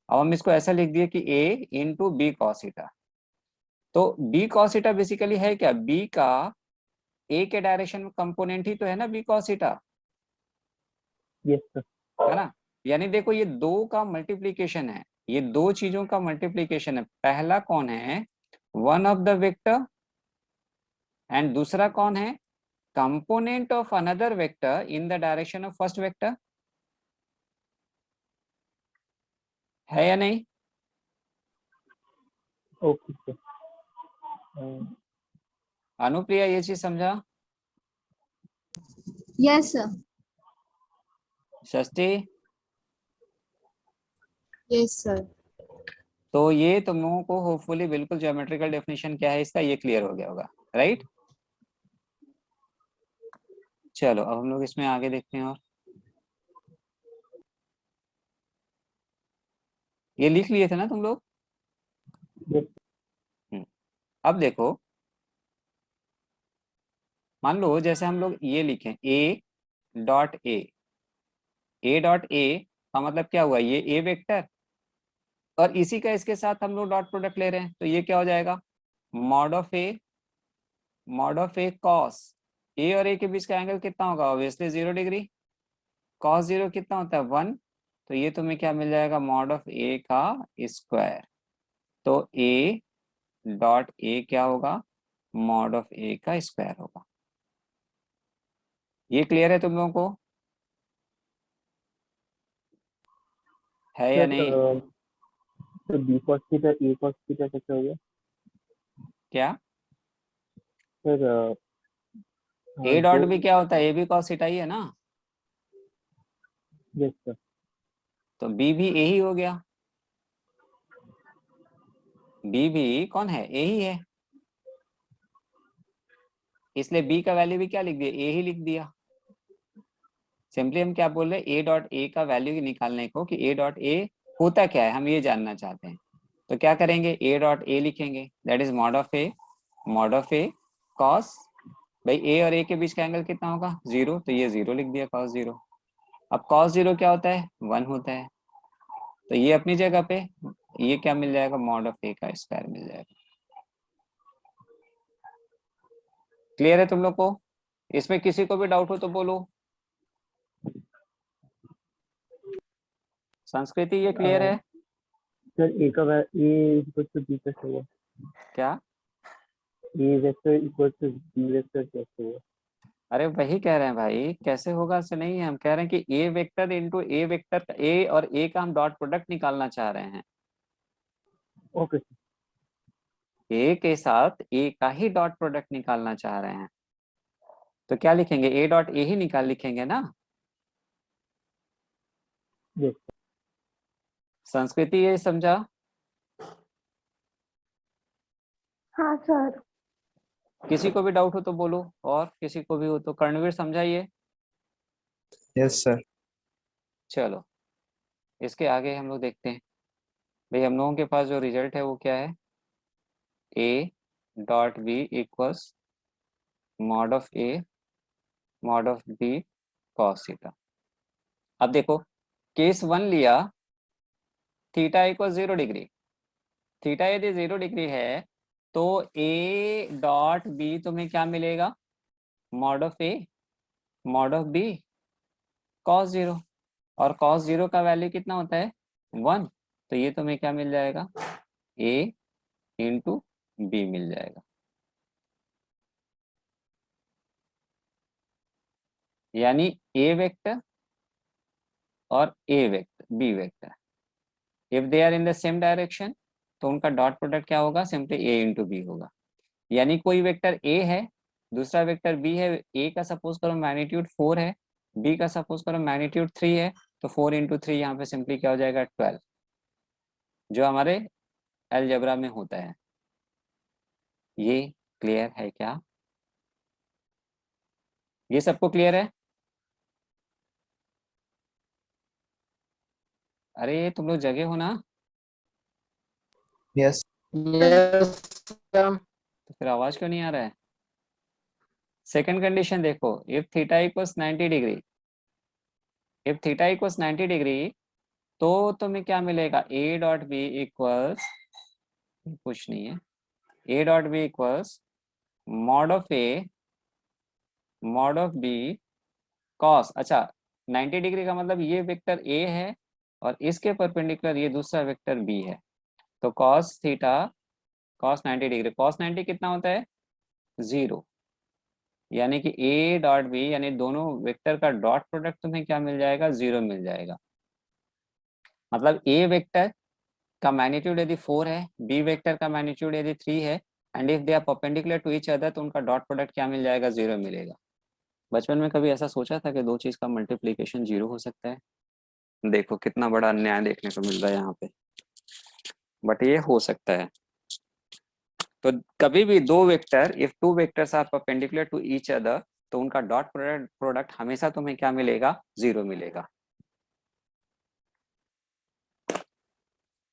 अब हम इसको ऐसा लिख दिए कि A into B cos theta. तो B cos थीटा बेसिकली है क्या? B का A के डायरेक्शन में कंपोनेंट ही तो है ना B cos theta, yes sir. है ना। यानी देखो, ये दो का मल्टीप्लीकेशन है, ये दो चीजों का मल्टीप्लीकेशन है। पहला कौन है? One of the vector, and दूसरा कौन है? Component of another vector in the direction of first vector. है या नहीं? Okay sir. अनुप्रिया ये चीज समझा? Yes sir. Shashthi? Yes sir. तो ये तुम लोगों को होपफुली बिल्कुल ज्योमेट्रिकल डेफिनेशन क्या है इसका ये क्लियर हो गया होगा, राइट। चलो अब हम लोग इसमें आगे देखते हैं। और ये लिख लिए थे ना तुम लोग? अब देखो, मान लो जैसे हम लोग ये लिखें ए डॉट ए डॉट ए का मतलब क्या हुआ, ये ए वेक्टर और इसी का इसके साथ हम लोग डॉट प्रोडक्ट ले रहे हैं, तो ये क्या हो जाएगा, mod of A cos A और ए के बीच का एंगल कितना होगा, ऑब्वियसली 0 डिग्री। कॉस 0 कितना होता है 1, तो ये तुम्हें क्या मिल जाएगा, मॉड ऑफ ए का स्क्वायर। तो ए डॉट ए क्या होगा, मॉड ऑफ ए का स्क्वायर होगा। ये क्लियर है तुम लोगों को, है या नहीं? तो बी कॉस थीटा ए कॉस थीटा कैसे हो गया क्या सर? ए डॉट भी क्या होता है, ए भी कॉस थीटा ही है ना, यस सर। तो बी भी ए ही हो गया। बी भी कौन है, ए ही है, इसलिए बी का वैल्यू भी क्या लिख दिया, ए ही लिख दिया। सिंपली हम क्या बोल रहे हैं, ए डॉट ए का वैल्यू निकालने को कि ए डॉट ए होता क्या है, हम ये जानना चाहते हैं। तो क्या करेंगे, ए डॉट ए लिखेंगे, that is mod of A cos, भाई ए और ए के बीच का एंगल कितना होगा 0, तो ये 0 लिख दिया, कॉस 0। अब कॉस 0 क्या होता है, 1 होता है, तो ये अपनी जगह पे ये क्या मिल जाएगा, मॉड ऑफ ए का स्क्वायर मिल जाएगा। क्लियर है तुम लोग को? इसमें किसी को भी डाउट हो तो बोलो। संस्कृति ये क्लियर है? सर ए का ए इक्वल टू बी कैसे हुआ? क्या? A vector equal to B vector कैसे हुआ? अरे वही कह रहे हैं भाई, कैसे होगा से नहीं है, हम कह रहे हैं कि A vector into A vector, ए और ए का हम डॉट प्रोडक्ट निकालना चाह रहे हैं। ओके। ए के साथ ए का ही डॉट प्रोडक्ट निकालना चाह रहे हैं, तो क्या लिखेंगे, ए डॉट ए ही लिखेंगे ना। यस। संस्कृति ये समझा? हाँ सर। किसी को भी डाउट हो तो बोलो, और किसी को भी हो तो कर्णवीर समझाइए। Yes sir. चलो इसके आगे हम लोग देखते हैं। भाई हम लोगों के पास जो रिजल्ट है वो क्या है, A dot B equals mod of A mod of B cos theta. अब देखो केस 1 लिया, थीटा इक्वल 0 डिग्री, थीटा यदि 0 डिग्री है तो ए डॉट बी तुम्हें क्या मिलेगा, mod of A mod of B cos 0, और कॉस 0 का वैल्यू कितना होता है 1, तो ये तुम्हें क्या मिल जाएगा, ए इंटू बी मिल जाएगा। यानी ए वेक्टर और A vector B vector if they are in the same direction, तो उनका डॉट प्रोडक्ट क्या होगा, सिंपली ए इंटू बी होगा। यानी कोई वेक्टर ए है, दूसरा वेक्टर बी है, ए का सपोज करो मैग्नीट्यूड 4 है, बी का सपोज करो मैग्नीट्यूड 3 है, तो 4 इंटू 3 यहाँ पे सिंपली क्या हो जाएगा 12, जो हमारे अलजेब्रा में होता है। ये क्लियर है क्या? ये सबको क्लियर है? अरे तुम लोग जगह हो ना? यस। Yes sir. तो फिर आवाज क्यों नहीं आ रहा है? सेकंड कंडीशन देखो, if theta equals 90 degree, if theta equals 90 degree, तो तुम्हें क्या मिलेगा, ए डॉट बी इक्वल्स, कुछ नहीं है, A dot B equals mod of A mod of B cos, अच्छा 90 डिग्री का मतलब ये वेक्टर ए है और इसके परपेंडिकुलर ये दूसरा वेक्टर बी है, तो cos theta cos 90 degree, cos 90 कितना होता है 0, यानी कि ए डॉट बी यानी दोनों वेक्टर का डॉट प्रोडक्ट तुम्हें क्या मिल जाएगा, 0 मिल जाएगा। मतलब ए वेक्टर का मैग्नीट्यूड यदि 4 है, बी वेक्टर का मैग्नीट्यूड यदि 3 है, and if they are perpendicular to each other, तो उनका डॉट प्रोडक्ट क्या मिल जाएगा, 0 मिलेगा। बचपन में कभी ऐसा सोचा था कि दो चीज का मल्टीप्लीकेशन 0 हो सकता है? देखो कितना बड़ा अन्याय देखने को मिल रहा है यहाँ पे। बट ये हो सकता है। तो कभी भी दो vector, if two vectors are perpendicular to each other, तो उनका डॉट प्रोडक्ट हमेशा तुम्हें क्या मिलेगा? 0 मिलेगा।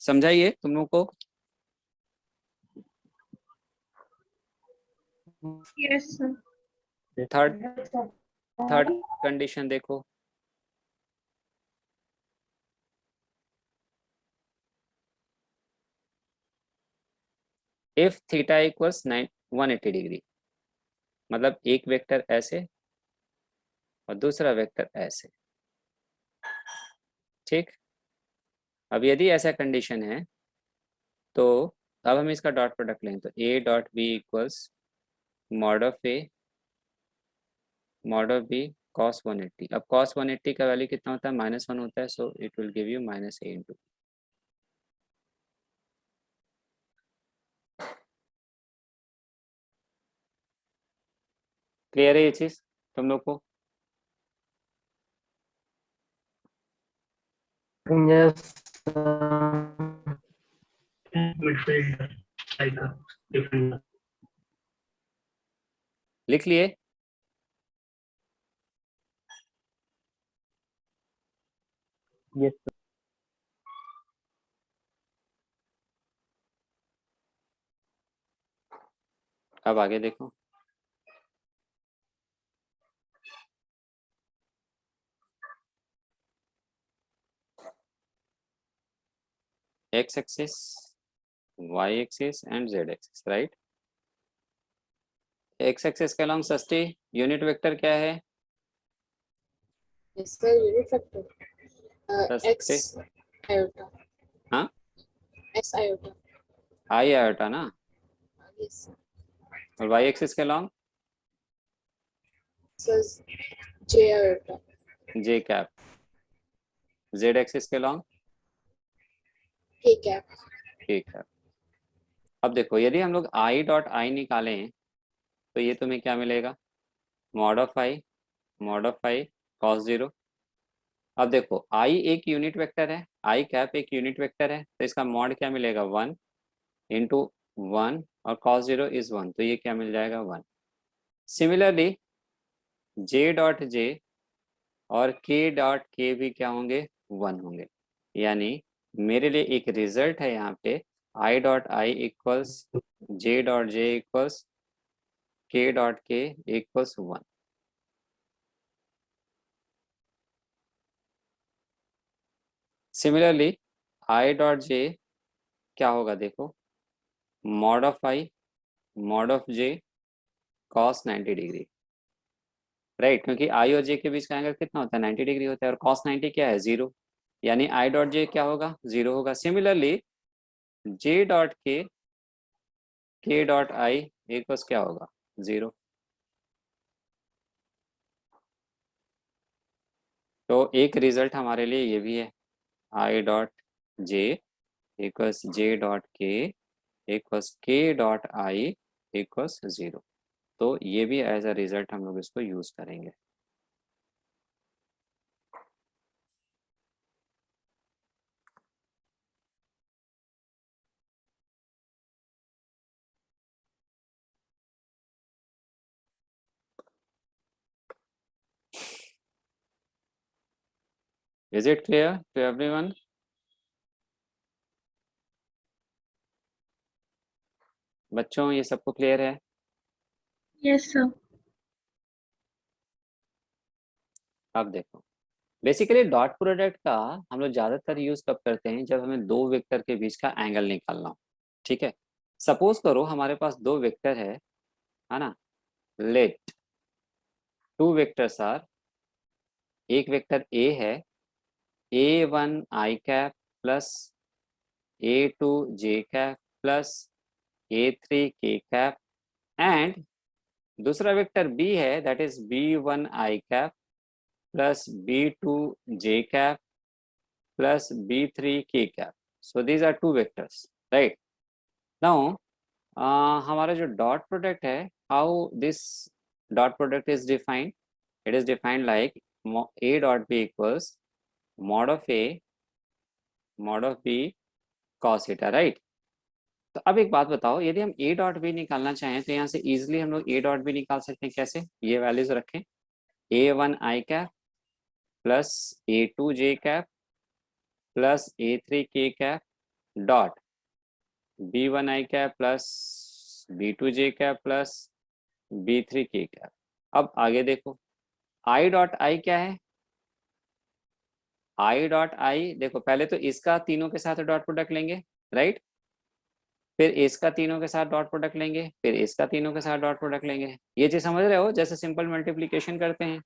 समझाइए तुम लोग को। Yes, sir. थर्ड कंडीशन देखो। इफ थीटा इक्वल्स 180 डिग्री, मतलब एक वेक्टर ऐसे और दूसरा वेक्टर ऐसे, ठीक। अब यदि ऐसा कंडीशन है तो अब हम इसका डॉट प्रोडक्ट लें, तो a dot b equals mod of a mod of b cos 180। अब cos 180 का वैल्यू कितना होता है? -1 होता है, so it will give you -a into. Clear है ये चीज तुम लोग को? Yes. Midfield like different. लिख लिए? Yes, sir. अब आगे देखो। x axis, y axis and z axis, right. x axis के अलॉन्ग सस्ती यूनिट वेक्टर क्या है? इसका यूनिट वेक्टर सस्ते, x आयोटा। हाँ x आयोटा। i आयोटा ना। यस और y एक्सिस के along sir j iota. j cap. z axis के along k cap. k cap. अब देखो, यदि हम लोग i डॉट i निकालें तो ये तुम्हें क्या मिलेगा? Mod of i cos 0। अब देखो i एक यूनिट वेक्टर है, i कैप एक यूनिट वेक्टर है, तो इसका मॉड क्या मिलेगा? 1 इंटू 1 और cos 0 इज 1, तो ये क्या मिल जाएगा? 1। सिमिलरली j डॉट j और k डॉट k भी क्या होंगे? 1 होंगे। यानी मेरे लिए एक रिजल्ट है यहाँ पे, i dot i equals j dot j equals k dot k equals 1। Similarly i dot j क्या होगा? देखो, mod of i mod of j cos 90 degree, right. क्योंकि i और j के बीच का एंगल कितना होता है? 90 डिग्री होता है, और cos 90 क्या है? 0। यानी i डॉट j क्या होगा? 0 होगा। Similarly j dot k dot i equals क्या होगा? 0। तो एक रिजल्ट हमारे लिए ये भी है, i dot j equals j dot k equals k dot i equals 0। तो ये भी एज अ रिजल्ट हम लोग इसको यूज करेंगे। Is it clear to everyone? बच्चों ये सबको क्लियर है? Yes, sir. अब देखो, बेसिकली डॉट प्रोडक्ट का हम लोग ज्यादातर यूज कब करते हैं? जब हमें दो वेक्टर के बीच का एंगल निकालना हो, ठीक है। सपोज करो हमारे पास दो वेक्टर है ना। लेट टू वेक्टर्स आर, एक वेक्टर a है a1 i cap plus a2 j cap plus a3 k cap, and दूसरा वेक्टर b है, that is b1 i cap plus b2 j cap plus b3 k cap. So these are two vectors, right? Now हमारा जो dot product है, how this dot product is defined? It is defined like a dot b equals mod of a mod of b cos theta, right. तो अब एक बात बताओ, यदि हम a डॉट b निकालना चाहें तो यहाँ से इजिली हम लोग a डॉट b निकाल सकते हैं। कैसे? ये वैल्यूज रखें, a1 i cap plus a2 j cap plus a3 k cap dot b1 i cap plus b2 j cap plus b3 k cap. अब आगे देखो, i डॉट i क्या है? i डॉट i देखो, पहले तो इसका तीनों के साथ डॉट प्रोडक्ट लेंगे, राइट। फिर इसका तीनों के साथ डॉट प्रोडक्ट लेंगे, फिर इसका तीनों के साथ डॉट प्रोडक्ट लेंगे। ये चीज समझ रहे हो, जैसे सिंपल मल्टीप्लिकेशन करते हैं।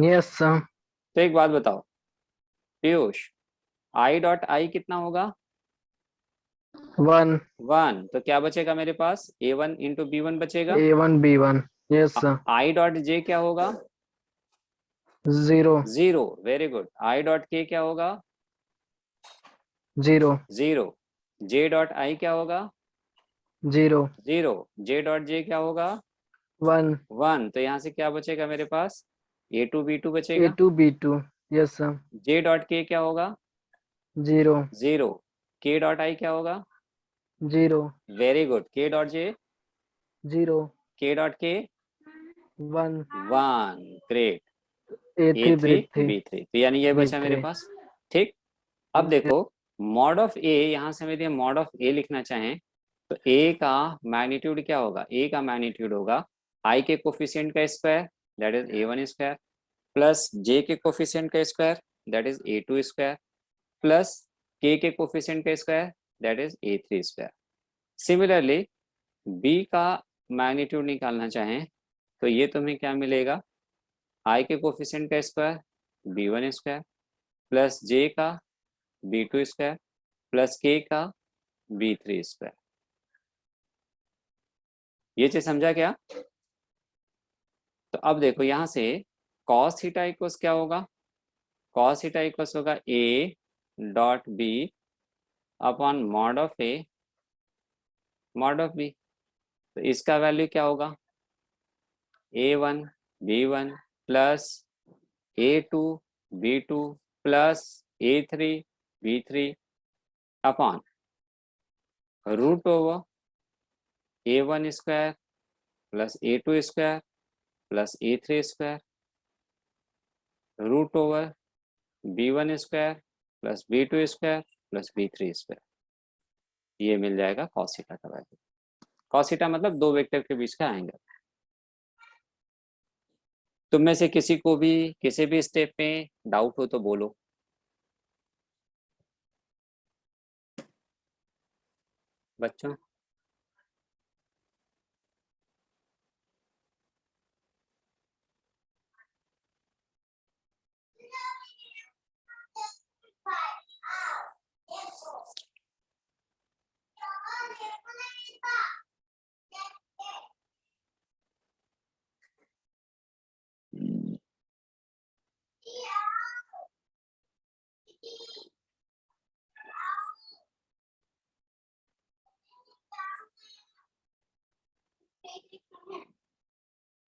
Yes, sir. तो एक बात बताओ पीयूष, i डॉट i कितना होगा? 1 1। तो क्या बचेगा मेरे पास? a1 इंटू b1 बचेगा। A1 B1. Yes, sir. i dot j क्या होगा? 0 0। Very good. i dot k क्या होगा? 0 0। j डॉट i क्या होगा? 0 0। j डॉट j क्या होगा? 1 1। तो यहाँ से क्या बचेगा मेरे पास? a2 b2 बचेगा। A2 B2. Yes, sir. j dot k क्या होगा? 0 0। k डॉट i क्या होगा? 0 very good. k dot j? 0 k dot k? 1 1। Great. A3 a3 B3 b3, तो यानी ये बचा मेरे B3. पास। ठीक। अब देखो, मॉड ऑफ a, यहाँ से यदि हम मॉड ऑफ a लिखना चाहें तो a का मैग्नीट्यूड क्या होगा? a का मैग्नीट्यूड होगा i के कोफिशिएंट का square, that is a1 square, plus j के कोफिशिएंट का square, that is a2 square, plus k के कोफिशिएंट का square, that is a3 square. Similarly b का मैग्नीट्यूड निकालना चाहें तो ये तुम्हें क्या मिलेगा? i के कोफिशिएंट का square b1 square, plus j का b2 स्क्वायर, प्लस k का b3 स्क्वायर। ये चीज समझा क्या? तो अब देखो यहाँ से cos थीटा इक्वल्स क्या होगा? cos थीटा इक्वल्स होगा a dot b upon mod of a mod of b। तो इसका वैल्यू क्या होगा? a1 b1 plus a2 b2 plus a3 b3 upon root over a1 square plus a2 square plus a3 square root over b1 square plus b2 square plus b3 square. ये मिल जाएगा cos theta का value. cos theta मतलब दो vector के बीच का angle. तुम में से किसी को भी किसी भी स्टेप में डाउट हो तो बोलो। बच्चों,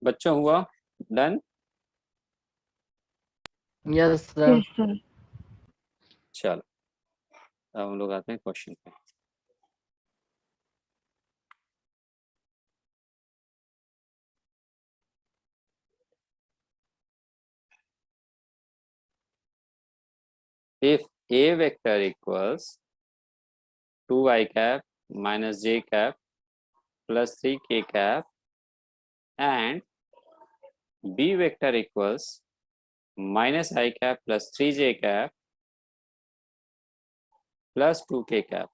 बच्चों हुआ done? Yes, sir. Yes sir. चलो अब हम लोग आते हैं क्वेश्चन पे। If a vector equals 2i cap minus j cap plus 3k cap and b vector equals minus I cap plus 3j cap plus 2k cap,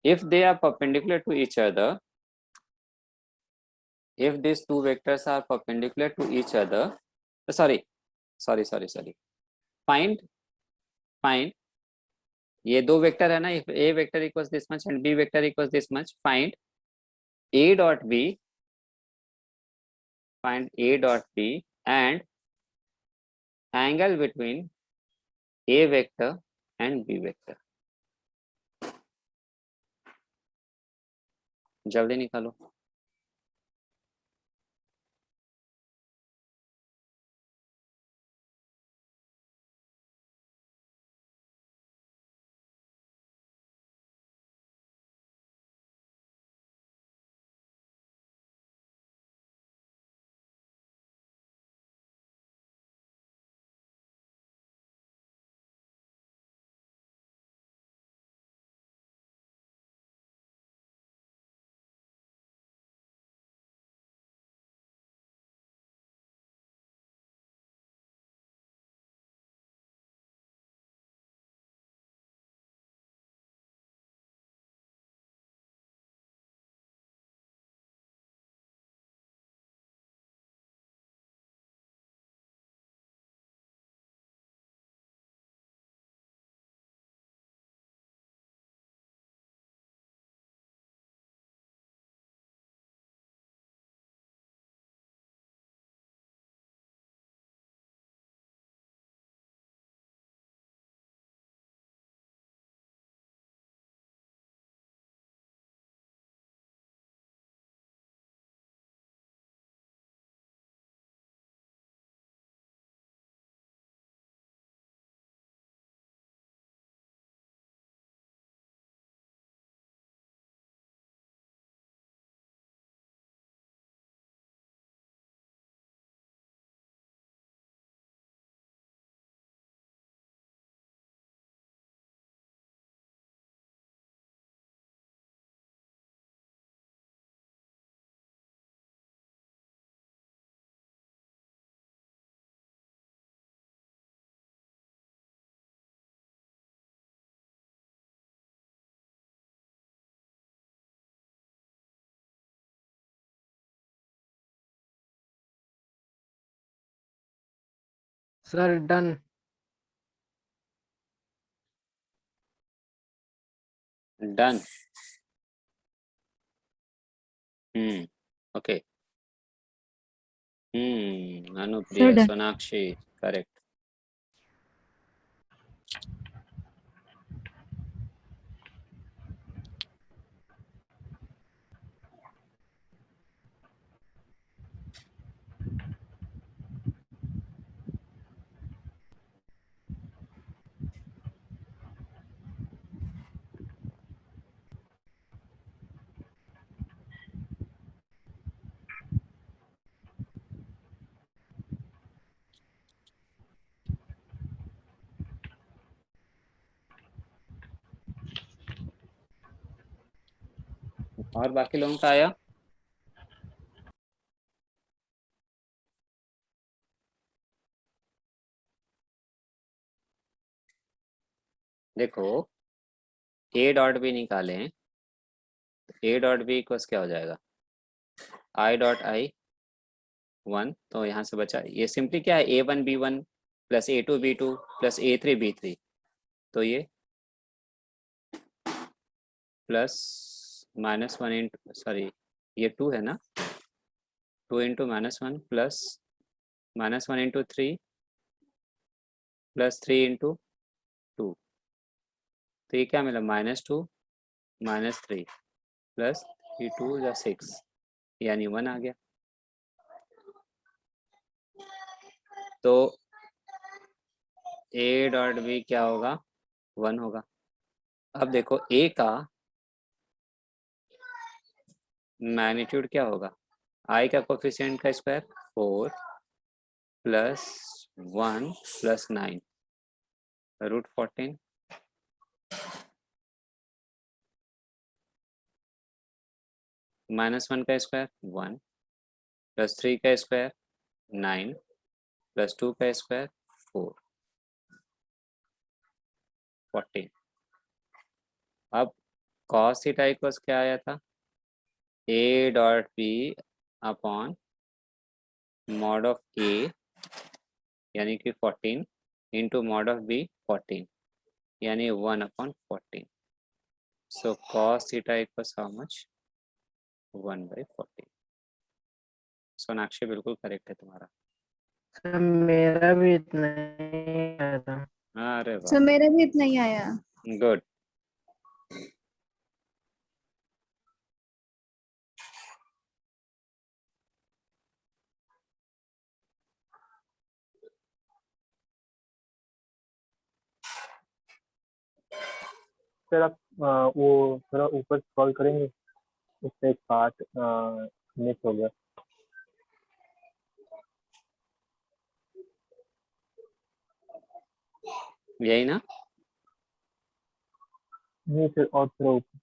if they are perpendicular to each other, if these two vectors are perpendicular to each other, sorry, find ये दो vector है ना, if a vector equals this much and b vector equals this much, find a dot b and angle between a vector and b vector। जल्दी निकालो। Sir done. Done. Okay. Anupriya, done. Sonakshi, correct. और बाकी लोगों का आया? देखो, ए डॉट बी निकालें, ए dot B equals क्या हो जाएगा? आई डॉट आई 1, तो यहाँ से बचा ये सिंपली क्या है, A1 B1 plus A2 B2 plus A3 B3, तो ये प्लस -1 इंटू, सॉरी ये 2 है ना, 2 into -1 plus -1 into 3 plus 3 into 2, तो ये क्या मिला? -2 -3 प्लस 3 2 या 6, यानी 1 आ गया। तो A डॉट बी क्या होगा? 1 होगा। अब देखो A का मैग्नीट्यूड क्या होगा? I का कोफिशिएंट का स्क्वायर 4 प्लस 1 प्लस 9 √14, -1 का स्क्वायर 1 प्लस 3 का स्क्वायर 9 प्लस 2 का स्क्वायर 4 14। अब cos थीटा इक्वल्स क्या आया था? A dot B upon mod of A यानी कि 14 इंटू मॉड ऑफ B 14, यानी 1/14। सो cos theta equals how much? 1/14। Sonakshi बिल्कुल करेक्ट है तुम्हारा। सर मेरा भी इतना ही आया था। अरे सर वाह, मेरा भी इतना ही आया। गुड। सर आप वो थोड़ा ऊपर स्क्रॉल करेंगे, उससे एक पार्ट मिस हो गया। यही ना? नहीं सर, और थोड़ा ऊपर।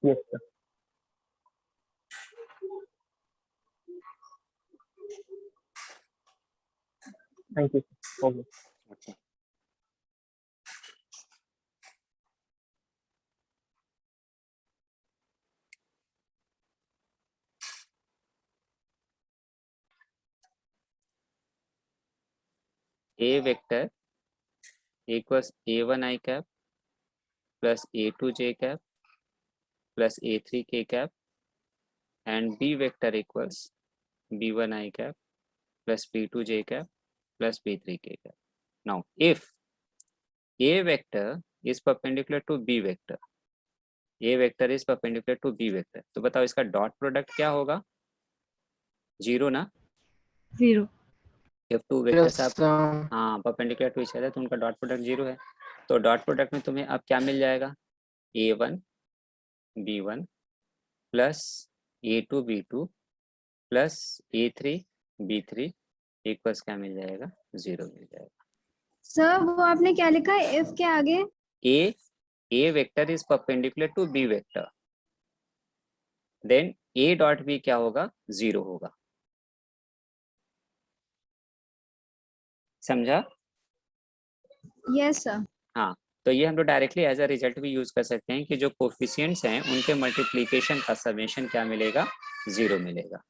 Yes sir, thank you sir. Okay. Okay. A vector equals A1 I cap plus A2 J cap plus A3 K cap and B vector equals B1 I cap plus B2 J cap plus B3 K cap. Now, if A vector is perpendicular to B vector, A vector is perpendicular to B vector, तो बताओ इसका dot product क्या होगा? 0 ना? 0. जब to yes vectors आप sir. हाँ perpendicular to each other तो उनका डॉट प्रोडक्ट 0 है। तो डॉट प्रोडक्ट में तुम्हें अब क्या मिल जाएगा? A1 B1 plus A2 B2 plus A3 B3 equals क्या मिल जाएगा? 0 मिल जाएगा। सर वो आपने क्या लिखा है इफ के आगे? A vector is perpendicular to B vector, then A dot B क्या होगा? 0 होगा। समझा? Yes sir. हाँ, तो ये हम लोग डायरेक्टली एज अ रिजल्ट भी यूज कर सकते हैं कि जो कोफिशिएंट्स हैं उनके मल्टीप्लीकेशन का समेशन क्या मिलेगा, 0 मिलेगा,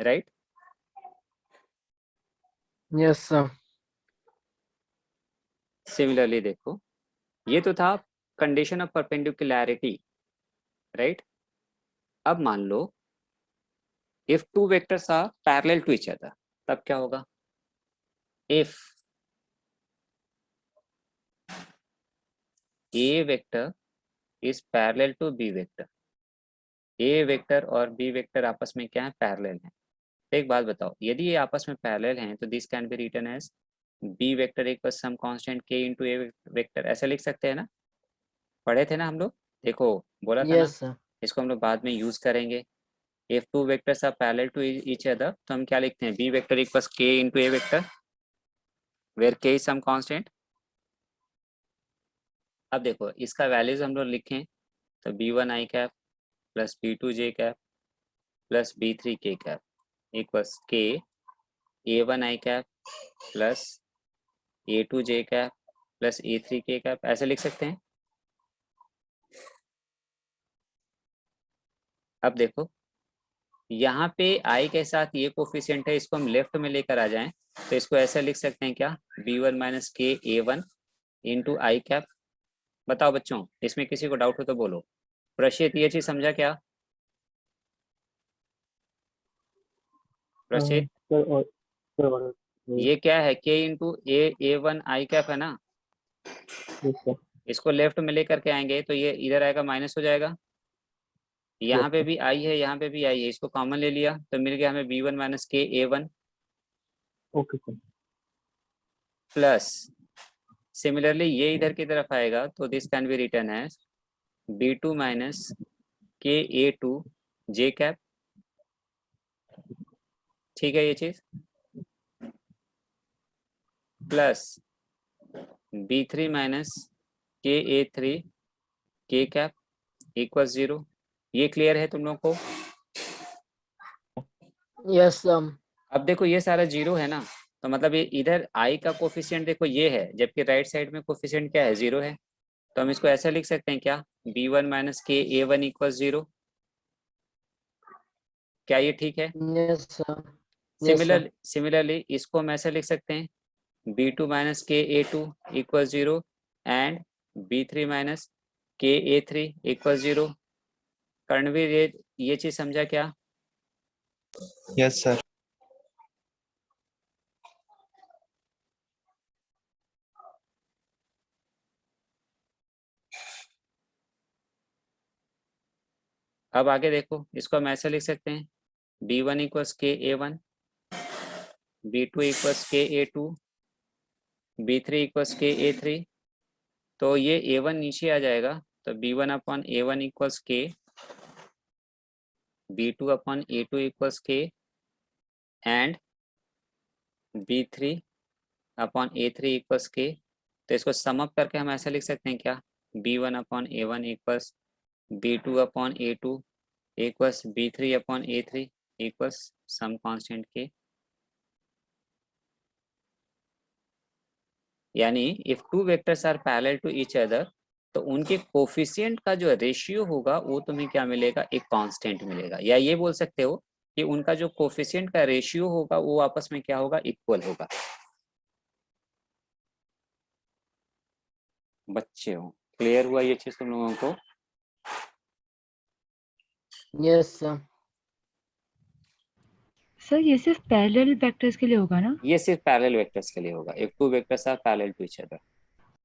राइट। Yes sir. सिमिलरली देखो, ये तो था कंडीशन ऑफ परपेंडिकुलैरिटी, राइट। अब मान लो if two vectors are parallel to each other, तब क्या होगा? If A vector is parallel to B vector, A vector और बी वेक्टर आपस में क्या है, पैरेलल हैं। एक बात बताओ, यदि ये आपस में पैरेलल हैं तो this can be written as B vector equal some constant K into A vector, ऐसा लिख सकते हैं ना, पढ़े थे ना हम लोग, देखो बोला था ना, यस सर। इसको हम लोग बाद में यूज करेंगे। If two vectors are parallel to each other तो हम क्या लिखते हैं, B vector equals K into A vector where K is some constant. अब देखो इसका वैल्यूज हम लोग लिखें तो b1 i cap plus b2 j cap plus b3 k cap equals k a1 i cap plus a2 j cap plus a3 k cap, ऐसे लिख सकते हैं। अब देखो यहाँ पे i के साथ ये कोफिशिएंट है, इसको हम लेफ्ट में लेकर आ जाएं तो इसको ऐसे लिख सकते हैं क्या, b1 minus k a1 into I cap. बताओ बच्चों, इसमें किसी को डाउट हो तो बोलो। प्रशित ये चीज समझा क्या? प्रशित सर ये क्या है, k इंटू a1 आई कैप है ना, इसको लेफ्ट में लेकर के आएंगे तो ये इधर आएगा माइनस हो जाएगा, यहाँ पे भी i है यहाँ पे भी i है, इसको कॉमन ले लिया तो मिल गया हमें b1 minus k a1 okay sir. Plus similarly ये इधर की तरफ आएगा तो this can be written as b2 माइनस k a2 j कैप, ठीक है ये चीज, प्लस b3 माइनस k a3 k cap equal 0। ये क्लियर है तुम लोग को? Yes sir. अब देखो ये सारा 0 है ना, तो मतलब ये इधर i का कोफिशिएंट देखो ये है, जबकि राइट साइड में कोफिशिएंट क्या है, 0 है। तो हम इसको ऐसा लिख सकते हैं क्या, b1 minus k a1 equal 0। क्या ये ठीक है? Yes sir. सिमिलरली इसको हम ऐसे लिख सकते हैं b2 माइनस k a2 equal 0 and b3 माइनस k a3 इक्वल 0। कर्णवीर ये चीज समझा क्या? Yes sir. अब आगे देखो, इसको हम ऐसे लिख सकते हैं b1 equals k a1, b2 equals k a2, b3 equals k a3। तो ये a1 नीचे आ जाएगा तो b1 upon a1 equals k, b2 upon a2 equals k and b3 upon a3 equals k। तो इसको सम अप करके हम ऐसा लिख सकते हैं क्या, b1 upon a1 equals b2 upon a2 equals b3 upon a3 equals some constant k। यानी if two vectors are parallel to each other तो उनके कोफिशिएंट का जो रेशियो होगा वो तुम्हें क्या मिलेगा, एक कांस्टेंट मिलेगा, या ये बोल सकते हो कि उनका जो कोफिशिएंट का रेशियो होगा वो आपस में क्या होगा, इक्वल होगा। बच्चे हो, क्लियर हुआ ये चीज तुम लोगों को? Yes sir. सर ये सिर्फ पैरेलल वेक्टर्स के लिए होगा ना? ये सिर्फ पैरेलल वेक्टर्स के लिए होगा, if two vectors are parallel to each other.